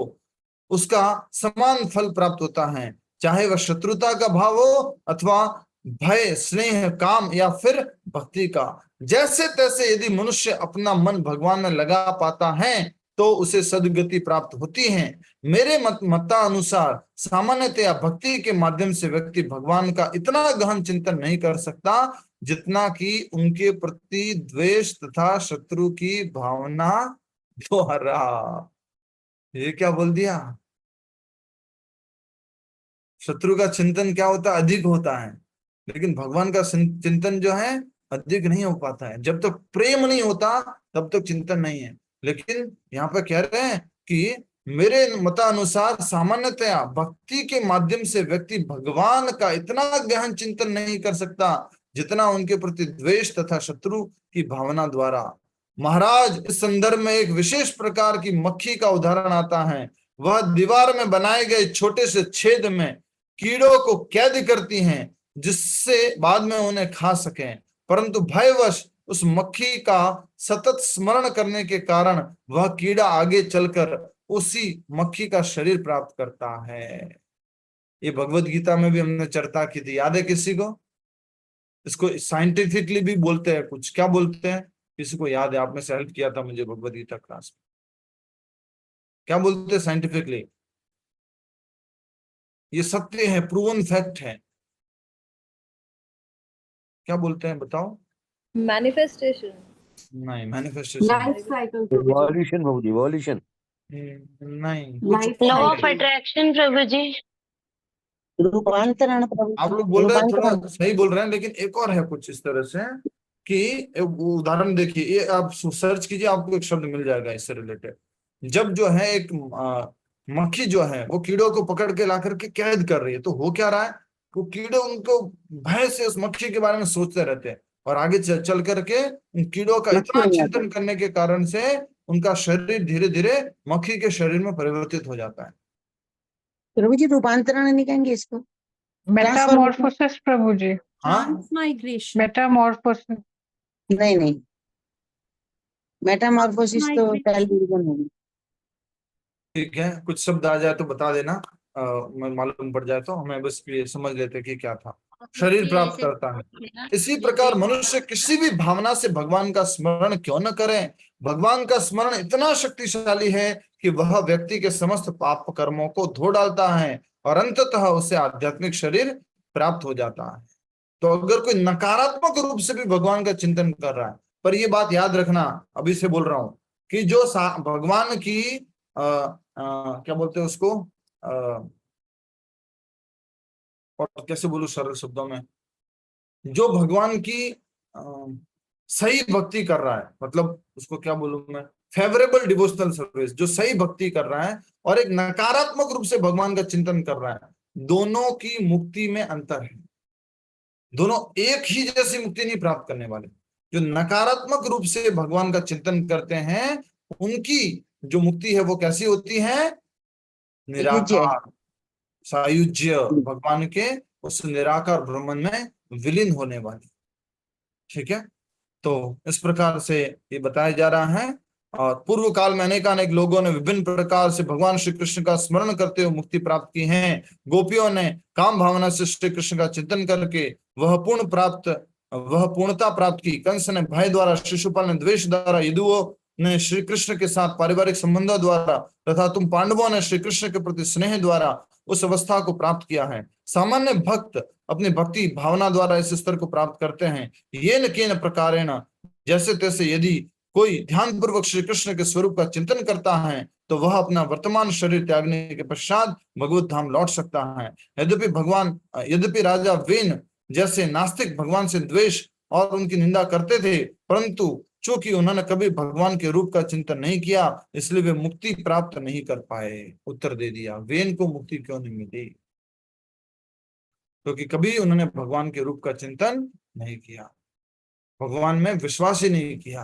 उसका समान फल प्राप्त होता है, चाहे वह शत्रुता का भाव हो अथवा भय, स्नेह, काम या फिर भक्ति का। जैसे तैसे यदि मनुष्य अपना मन भगवान में लगा पाता है तो उसे सद्गति प्राप्त होती है। मेरे मतानुसार सामान्यतया भक्ति के माध्यम से व्यक्ति भगवान का इतना गहन चिंतन नहीं कर सकता जितना कि उनके प्रति द्वेष तथा शत्रु की भावना द्वारा। ये क्या बोल दिया? शत्रु का चिंतन क्या होता है? अधिक होता है, लेकिन भगवान का चिंतन जो है अधिक नहीं हो पाता है। जब तक प्रेम नहीं होता तब तक चिंतन नहीं है। लेकिन यहाँ पे कह रहे हैं कि मेरे मतानुसार सामान्यतया भक्ति के माध्यम से व्यक्ति भगवान का इतना गहन चिंतन नहीं कर सकता जितना उनके प्रति द्वेष तथा शत्रु की भावना द्वारा। महाराज, इस संदर्भ में एक विशेष प्रकार की मक्खी का उदाहरण आता है। वह दीवार में बनाए गए छोटे से छेद में कीड़ों को कैद करती हैं जिससे बाद में उन्हें खा सकें, परंतु भयवश उस मक्खी का सतत स्मरण करने के कारण वह कीड़ा आगे चलकर उसी मक्खी का शरीर प्राप्त करता है। ये भगवत गीता में भी हमने चर्चा की थी, याद है किसी को? इसको साइंटिफिकली भी बोलते हैं, कुछ क्या बोलते हैं, किसी को याद है? आप में से हेल्प किया था मुझे भगवत गीता क्लास में। क्या बोलते हैं साइंटिफिकली? ये सत्य है, प्रूवन फैक्ट है। क्या बोलते हैं बताओ? मैनिफेस्टेशन नहीं, मैनिफेस्टेशन इवोल्यूशन प्रभु जी, इवोल्यूशन नहीं, लॉ ऑफ अट्रैक्शन प्रभु जी, रूपांतरण प्रभु। आप लोग बोल रहे हैं, थोड़ा सही बोल रहे हैं, लेकिन एक और है कुछ इस तरह से कि उदाहरण देखिए, ये आप सर्च कीजिए, आपको एक शब्द मिल जाएगा इससे रिलेटेड। जब जो है एक मक्खी जो है वो कीड़ों को पकड़ के ला करके कैद कर रही है, तो हो क्या रहा है? वो कीड़े उनको भय से उस मक्खी के बारे में सोचते रहते हैं और आगे चल करके उन कीड़ों का इतना चिंतन करने के कारण से उनका शरीर धीरे धीरे मक्खी के शरीर में परिवर्तित हो जाता है। प्रभु जी रूपांतरण नहीं कहेंगे इसको? मेटामॉर्फोसिस प्रभु जी। ट्रांसमाइग्रेशन। मेटामॉर्फोसिस नहीं, मेटामॉर्फोसिस तो टेलीविजन होगी। ठीक है, कुछ शब्द आ जाए तो बता देना, मैं मालूम पड़ जाए तो हमें बस ये समझ लेते कि क्या था। शरीर प्राप्त करता है। इसी प्रकार मनुष्य किसी भी भावना से भगवान का स्मरण क्यों न करें, भगवान का स्मरण इतना शक्तिशाली है कि वह व्यक्ति के समस्त पाप कर्मों को धो डालता है और अंततः उसे आध्यात्मिक शरीर प्राप्त हो जाता है। तो अगर कोई नकारात्मक रूप से भी भगवान का चिंतन कर रहा है, पर ये बात याद रखना, अभी से बोल रहा हूं कि जो भगवान की क्या बोलते हैं उसको, और कैसे बोलूं सरल शब्दों में, जो भगवान की सही भक्ति कर रहा है, मतलब उसको क्या बोलूं मैं, फेवरेबल डिवोशनल सर्विस, जो सही भक्ति कर रहा है और एक नकारात्मक रूप से भगवान का चिंतन कर रहा है, दोनों की मुक्ति में अंतर है। दोनों एक ही जैसी मुक्ति नहीं प्राप्त करने वाले। जो नकारात्मक रूप से भगवान का चिंतन करते हैं उनकी जो मुक्ति है वो कैसी होती है? निराकार, सायुज्य, भगवान के उस निराकार ब्रह्मन में विलीन होने वाली। ठीक है, तो इस प्रकार से ये बताया जा रहा है और पूर्व काल में अनेकानेक लोगों ने विभिन्न प्रकार से भगवान श्री कृष्ण का स्मरण करते हुए मुक्ति प्राप्त की है। गोपियों ने काम भावना से श्री कृष्ण का चिंतन करके वह पूर्णता प्राप्त की। कंस ने भय द्वारा, शिशुपाल ने द्वेष द्वारा, यदुओं ने श्री कृष्ण के साथ पारिवारिक संबंधों द्वारा तथा तुम पांडवों ने श्री कृष्ण के प्रति स्नेह द्वारा उस अवस्था को प्राप्त किया है। सामान्य भक्त अपनी भक्ति भावना द्वारा इस स्तर को प्राप्त करते हैं। ये न केन प्रकारेण, जैसे तैसे यदि कोई ध्यान पूर्वक श्री कृष्ण के स्वरूप का चिंतन करता है तो वह अपना वर्तमान शरीर त्यागने के पश्चात भगवत धाम लौट सकता है। यद्यपि राजा वेन जैसे नास्तिक भगवान से द्वेष और उनकी निंदा करते थे, परंतु चूंकि उन्होंने कभी भगवान के रूप का चिंतन नहीं किया, इसलिए वे मुक्ति प्राप्त नहीं कर पाए। उत्तर दे दिया, वेन को मुक्ति क्यों नहीं मिली? क्योंकि कभी उन्होंने भगवान के रूप का चिंतन नहीं किया, भगवान में विश्वास ही नहीं किया,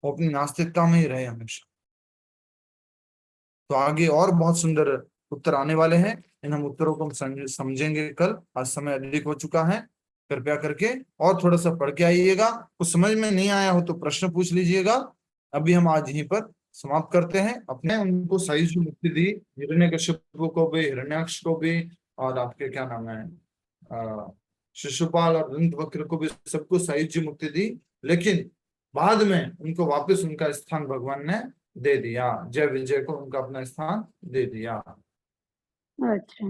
वो अपनी नास्तिकता में ही रहे हमेशा। तो आगे और बहुत सुंदर उत्तर आने वाले हैं, इन हम उत्तरों को हम समझेंगे कल। आज समय अधिक हो चुका है, कृपया करके और थोड़ा सा पढ़ के आइएगा। कुछ समझ में नहीं आया हो तो प्रश्न पूछ लीजिएगा। अभी हम आज यहीं पर समाप्त करते हैं। अपने उनको सही से मुक्ति दी, हिरण्यकश्यप को भी, हिरण्याक्ष को भी, और आपके क्या नाम है शिशुपाल और दंतवक्र को भी, सबको सही मुक्ति दी, लेकिन बाद में उनको वापस उनका स्थान भगवान ने दे दिया। जय विजय को उनका अपना स्थान दे दिया। अच्छा,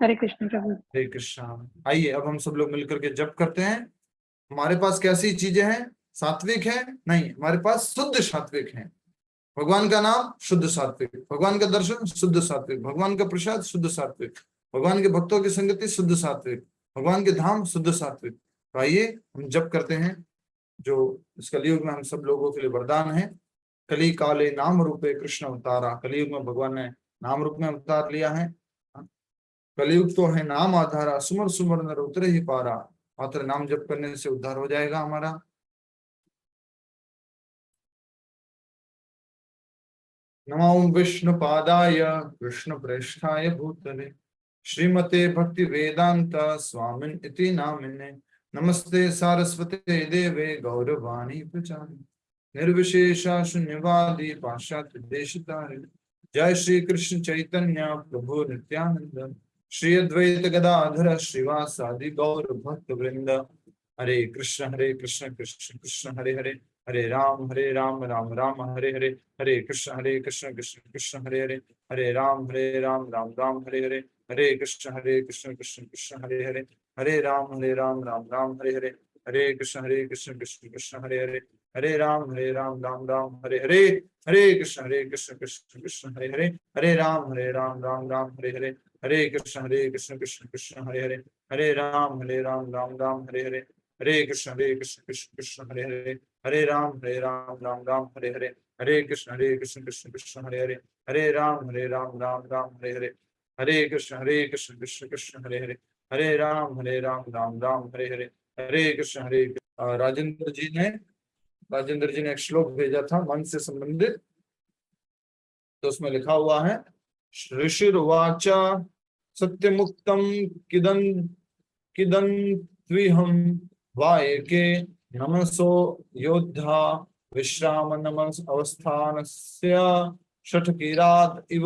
हरे कृष्ण प्रभु। हरे कृष्ण। आइए अब हम सब लोग मिलकर के जप करते हैं। हमारे पास कैसी चीजें हैं? सात्विक है? नहीं, हमारे पास शुद्ध सात्विक है। भगवान का नाम शुद्ध सात्विक, भगवान का दर्शन शुद्ध सात्विक, भगवान का प्रसाद शुद्ध सात्विक, भगवान के भक्तों की संगति शुद्ध सात्विक, भगवान के धाम शुद्ध सात्विक। तो आइए हम जप करते हैं, जो इस कलयुग में हम सब लोगों के लिए वरदान है। कली काले नाम रूपे कृष्ण अवतारा, कलयुग में भगवान ने नाम रूप में अवतार लिया है। कलयुग तो है नाम आधारा, सुमर सुमर नर उतरे ही पारा। मात्र नाम जप करने से उद्धार हो जाएगा हमारा। नमो विष्णु पादाय कृष्ण प्रेष्ठाय भूतले श्रीमते भक्ति वेदांत स्वामिन इति नामिने। नमस्ते सारस्वते देवे गौरवाणी प्रचारि निर्विशेषा शून्यवादी पाश्चात्य देशतारिणे। जय श्री कृष्ण चैतन्य प्रभु नित्यानंद श्री अद्वैत गदाधर श्रीवासादि गौर भक्त वृंद। हरे कृष्ण कृष्ण कृष्ण हरे हरे, हरे राम राम राम हरे हरे, हरे कृष्ण कृष्ण कृष्ण हरे हरे, हरे राम राम राम हरे हरे, हरे कृष्ण कृष्ण कृष्ण हरे हरे, हरे राम राम राम हरे हरे, हरे कृष्ण कृष्ण कृष्ण हरे हरे, हरे राम राम हरे हरे, हरे कृष्ण कृष्ण कृष्ण हरे हरे, हरे राम राम हरे हरे, हरे कृष्ण कृष्ण कृष्ण हरे हरे, हरे राम राम हरे हरे, हरे कृष्ण कृष्ण कृष्ण हरे हरे, हरे राम राम हरे हरे, हरे कृष्ण कृष्ण कृष्ण हरे हरे, हरे राम राम हरे हरे, हरे कृष्ण कृष्ण कृष्ण हरे हरे, हरे राम राम हरे हरे, हरे कृष्ण राजेंद्र जी ने एक श्लोक भेजा था मन से संबंधित, तो उसमें लिखा हुआ है ऋषिर्वाच सत्यमुक्तम किदन्त्विहं वायके नमसो योद्धा विश्राम नमस अवस्थानस्य षट्किरात इव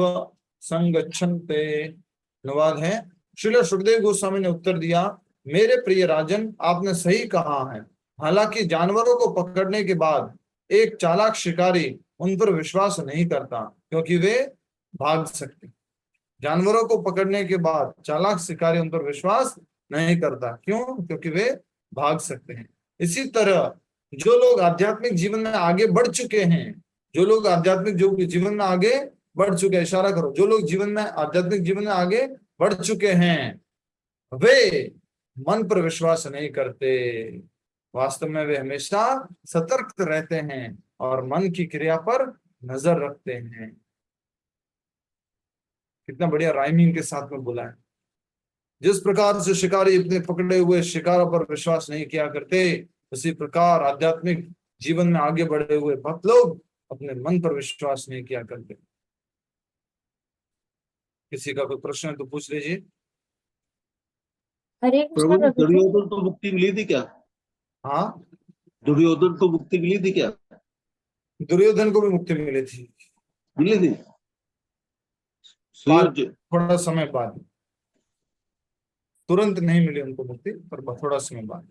संगच्छन्ते। अनुवाद है, श्रील सुखदेव गोस्वामी ने उत्तर दिया, मेरे प्रिय राजन, आपने सही कहा है। हालांकि जानवरों को पकड़ने के बाद एक चालाक शिकारी उन पर विश्वास नहीं करता, क्योंकि वे भाग सकते। जानवरों को पकड़ने के बाद चालाक शिकारी उन पर विश्वास नहीं करता, क्यों? क्योंकि वे भाग सकते हैं। इसी तरह जो लोग आध्यात्मिक जीवन में आगे बढ़ चुके हैं, जो लोग आध्यात्मिक जीवन में आगे बढ़ चुके हैं, इशारा करो, जो लोग आध्यात्मिक जीवन में आगे बढ़ चुके हैं, वे मन पर विश्वास नहीं करते। वास्तव में वे हमेशा सतर्क रहते हैं और मन की क्रिया पर नजर रखते हैं। कितना बढ़िया राइमिंग के साथ में बोला है। जिस प्रकार से शिकारी अपने पकड़े हुए शिकारों पर विश्वास नहीं किया करते, उसी प्रकार आध्यात्मिक जीवन में आगे बढ़े हुए भक्त लोग अपने मन पर विश्वास नहीं किया करते। किसी का कोई प्रश्न है तो पूछ लीजिए। हरे कृष्ण प्रभु जी। दुर्योधन को मुक्ति मिली थी क्या? हाँ, दुर्योधन को मुक्ति मिली थी क्या? दुर्योधन को भी मुक्ति मिली थी, मिली थी बाद, थोड़ा समय बाद, तुरंत नहीं मिली उनको मुक्ति, पर थोड़ा समय बाद।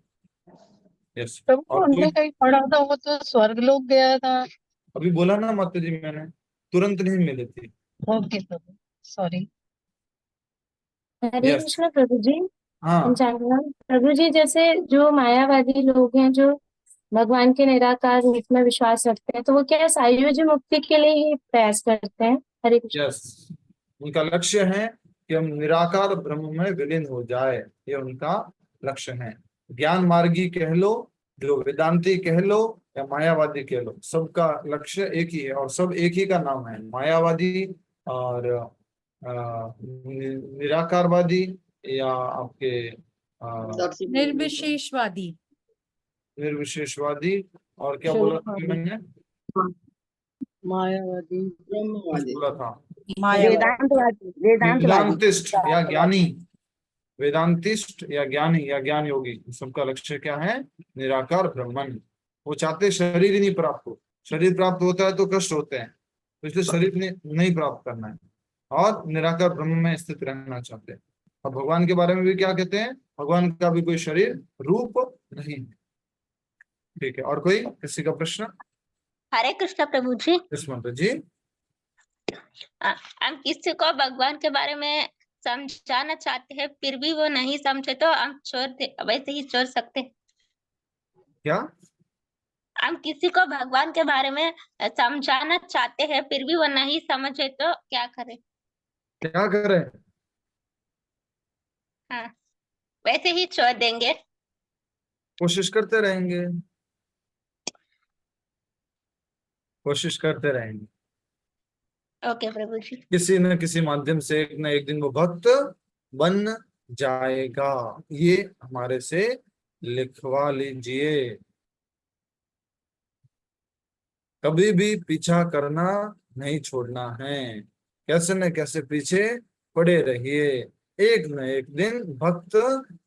यस। और उनने कहीं पढ़ा था वो तो स्वर्ग लोक गया था। अभी बोला ना माता जी मैंने, तुरंत नहीं मिली थी। ओके प्रभु, सॉरी। हरे यस। कृष्ण प्रभु जी। हाँ प्रभु जी, जैसे जो मायावादी लोग हैं जो भगवान के निराकार रूप में विश्वास रखते हैं, तो वो क्या सायुज्य मुक्ति के लिए ही प्रयास करते हैं? हरे कृष्ण। यस, उनका लक्ष्य है कि हम निराकार ब्रह्म में विलीन हो जाए, ये उनका लक्ष्य है। ज्ञान मार्गी कह लो, जो वेदांती कह लो या मायावादी कह लो, सबका लक्ष्य एक ही है और सब एक ही का नाम है, मायावादी और निराकारवादी या आपके निर्विशेषवादी। निर्विशेषवादी, और क्या बोला था मैंने? मायावादी, ब्रह्मवादी, बोला था वेदांतवादी, वेदांतिस्ट या ज्ञानी, वेदांतिस्ट या ज्ञानी या ज्ञान योगी, सबका लक्ष्य क्या है? निराकार ब्रह्मन। वो चाहते शरीर ही नहीं प्राप्त हो, शरीर प्राप्त होता है तो कष्ट होते हैं, तो इसलिए शरीर नहीं प्राप्त करना है और निराकार ब्रह्म में स्थित रहना चाहते हैं। और भगवान के बारे में भी क्या कहते हैं? भगवान का भी कोई शरीर रूप नहीं है। ठीक है, और कोई किसी का प्रश्न? हरे कृष्ण प्रभु जी। इस माता जी, हम किसी को भगवान के बारे में समझाना चाहते हैं, फिर भी वो नहीं समझे तो हम वैसे ही छोड़ सकते हैं? क्या? हम किसी को भगवान के बारे में समझाना चाहते हैं, फिर भी वो नहीं समझे तो क्या करें? क्या करें? हाँ, वैसे ही छोड़ देंगे? कोशिश करते रहेंगे, कोशिश करते रहेंगे। ओके प्रभु जी। किसी न किसी माध्यम से एक न एक दिन वो भक्त बन जाएगा, ये हमारे से लिखवा लीजिए। कभी भी पीछा करना नहीं छोड़ना है, कैसे न कैसे पीछे पड़े रहिए, एक न एक दिन भक्त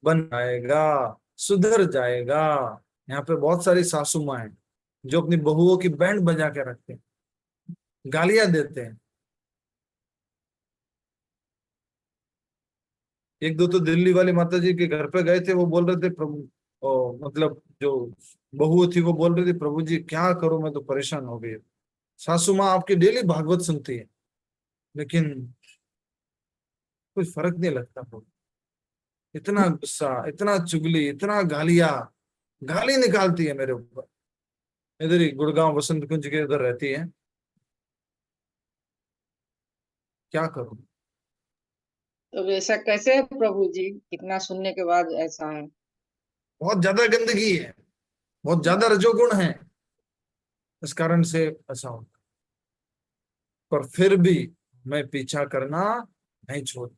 बन जाएगा, सुधर जाएगा। यहाँ पे बहुत सारी सासू माँ हैं जो अपनी बहुओं की बैंड बजा के रखते हैं, गालियां देते हैं। एक दो तो दिल्ली वाली माता जी के घर पे गए थे, वो बोल रहे थे प्रभु, मतलब जो बहू थी वो बोल रही थी, प्रभु जी क्या करूं, मैं तो परेशान हो गई। सासू माँ आपकी डेली भागवत सुनती है लेकिन कोई फर्क नहीं लगता प्रभु, इतना गुस्सा, इतना चुगली, इतना गाली निकालती है मेरे ऊपर। इधर ही गुड़गांव बसंत कुंज के उधर रहती है, क्या करूं? तो ऐसा कैसे है प्रभु जी? कितना सुनने के बाद ऐसा है? बहुत ज्यादा गंदगी है, बहुत ज्यादा रजोगुण है, इस कारण से ऐसा होता। पर फिर भी मैं पीछा करना नहीं छोड़,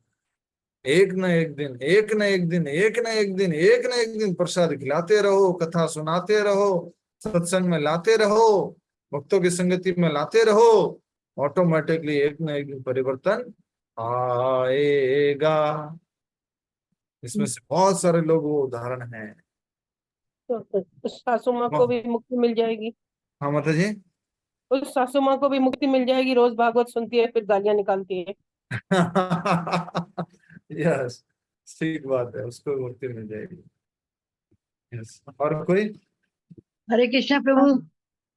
एक न एक दिन, एक न एक दिन, एक न एक दिन, एक न एक दिन प्रसाद खिलाते रहो, कथा सुनाते रहो, सत्संग में लाते रहो, भक्तों की संगति में लाते रहो, ऑटोमेटिकली एक न एक दिन परिवर्तन आएगा। इसमें से बहुत सारे लोग वो उदाहरण हैं। तो उस सासू माँ को भी मुक्ति मिल जाएगी। हाँ माता जी, उस सासू माँ को भी मुक्ति मिल जाएगी, रोज भागवत सुनती है फिर गालियां निकालती है। यस, ठीक बात है, उसको मुक्ति मिल जाएगी। यस, और कोई? हरे कृष्ण प्रभु।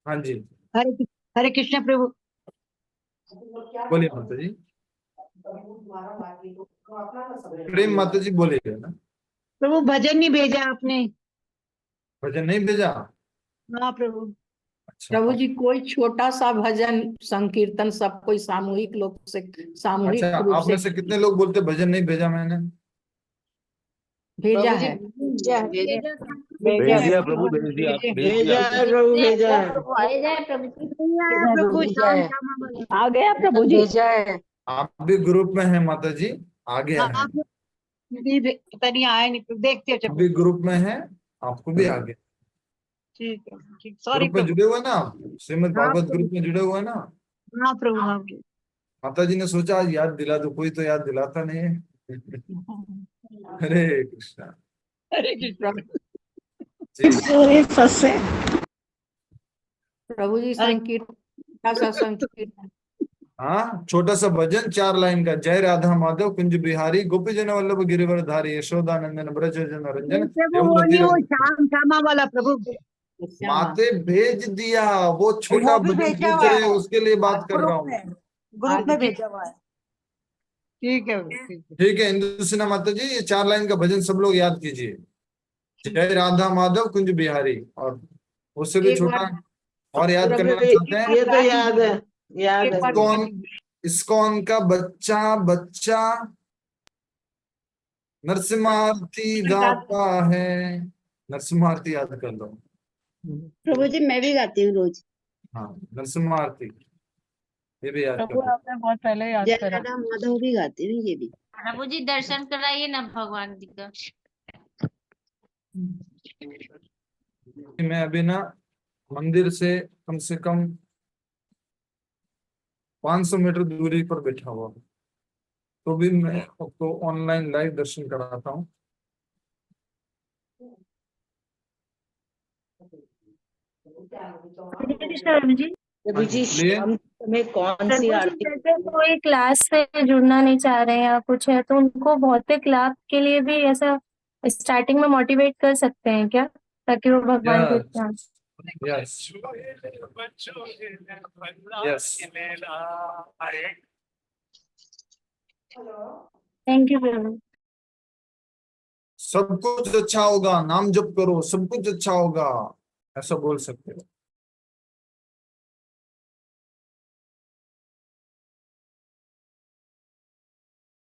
हाँ जी, हरे कृष्ण प्रभु। बोलिए माता जी। प्रेम माता जी बोलिए ना। प्रभु भजन नहीं भेजा आपने? भजन नहीं भेजा? हाँ प्रभु। अच्छा, प्रभु जी, कोई छोटा सा भजन संकीर्तन सब कोई सामूहिक लोग से, सामूहिक अच्छा, रूप आप में से कितने लोग बोलते भजन नहीं भेजा मैंने? भेजा है। भेज दिया प्रभु, भेज दिया, भेज दिया प्रभु, भेजा है प्रभु। आ गया प्रभु जी। भेजा है। आप भी ग्रुप में हैं माता जी? आगे हैं, आप पता नहीं आए नहीं, देखते हो। आप भी ग्रुप में हैं, आपको भी आगे। ठीक है, ठीक, सॉरी ग्रुप में जुड़े हुए ना आप? श्रीमद् भागवत ग्रुप में जुड़े हुए ना? हाँ प्रभु, हाँ। माता जी ने सोचा आज याद दिला दो, कोई तो याद दिलाता नहीं है। हरे कृष्णा। हरे कृष्ण। जी। प्रभु जी संकीर्तन सा संकीर्तन। हाँ, छोटा सा भजन 4 लाइन का। जय राधा माधव कुंज बिहारी गोपी जन वल्लभ गिरिवर धारी यशोदा नंदन ब्रज जन रंजन प्रभु वो नहीं, वो श्याम श्यामा वाला प्रभु। माते भेज दिया, वो छोटा वो भी भजन भेजा पूछ हुआ रहे है, हैं, उसके लिए बात कर रहा ग्रुप हूँ। में, ग्रुप में भेजा हुआ है। ठीक है, ठीक है। ठीक है इंदु सिन्हा माता जी, ये 4 लाइन का भजन सब लोग याद कीजिए। जय राधा माधव कुंज बिहारी, और उससे भी एक छोटा बार और याद प्रभु करना ये चाहते हैं। ये तो याद है, याद एक है। बार इस्कॉन, इस्कॉन का बच्चा बच्चा नरसिम्हारती गाता है। नरसिम्हारती याद कर लो। प्रभु जी मैं भी गाती हूँ रोज। हाँ, नरसिम्हारती ये भी याद कर प्रभु लो। आपने बहुत पहले याद जय करा। राधा माधव भी गाती हूँ, ये भी। प्रभु जी दर्शन कराइए ना भगवान जी का। मैं अभी ना मंदिर से कम 500 मीटर दूरी पर बैठा हुआ हूं, तो भी मैं आपको ऑनलाइन लाइव दर्शन कराता हूँ। प्रभु जी, प्रभु जी इसलिए शाम में कौन सी प्रभु जी आरती? जैसे कोई क्लास से जुड़ना नहीं चाह रहे हैं या कुछ है, तो उनको भौतिक लाभ के लिए भी ऐसा स्टार्टिंग में मोटिवेट कर सकते हैं क्या, ताकि वो भगवान को इतना। यस यस, थैंक यू प्रभु। सब कुछ अच्छा होगा, नाम जप करो, सब कुछ अच्छा होगा, ऐसा बोल सकते हो।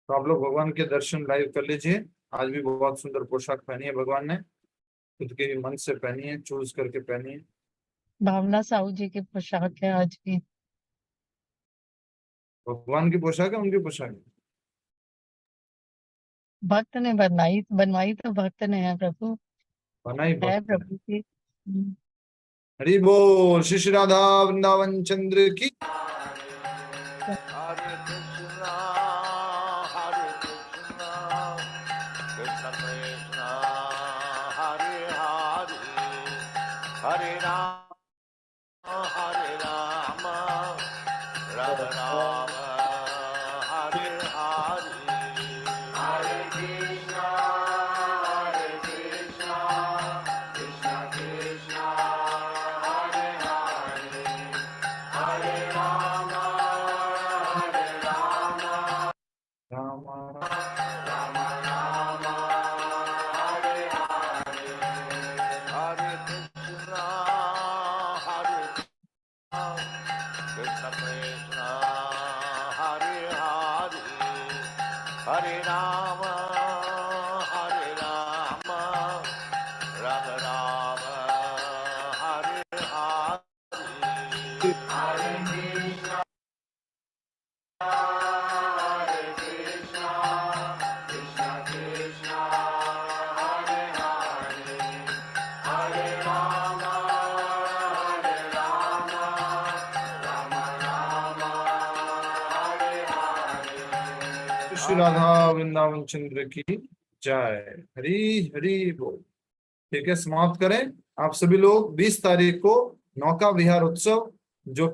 तो आप लोग भगवान के दर्शन लाइव कर लीजिए। आज भी बहुत सुंदर पोशाक पहनी है भगवान ने, खुद के मन से पहनी है, चूज करके पहनी है। भावना साहू जी की पोशाक है आज की। भगवान की पोशाक है, उनकी पोशाक है। भक्त ने बनवाई तो भक्त ने है प्रभु, बनाई है भक्त ने। प्रभु की। हरि बोल, श्री श्री राधा वृंदावन चंद्र की। हरे कृष्णा कृष्ण कृष्ण हरे हरे, हरे राम राम राम हरे हरे, हरे कृष्णा कृष्ण कृष्ण हरे हरे, हरे राम राम राम राम हरे हरे, हरे कृष्णा कृष्ण कृष्ण हरे हरे, हरे राम राम राम हरे हरे, हरे कृष्णा कृष्ण कृष्ण हरे हरे, हरे राम राम राम हरे हरे। श्री राधा वृंदावन चंद्र की जय। हरि हरि बोल। ठीक है, समाप्त करें। आप सभी लोग 20 तारीख को नौका विहार उत्सव जो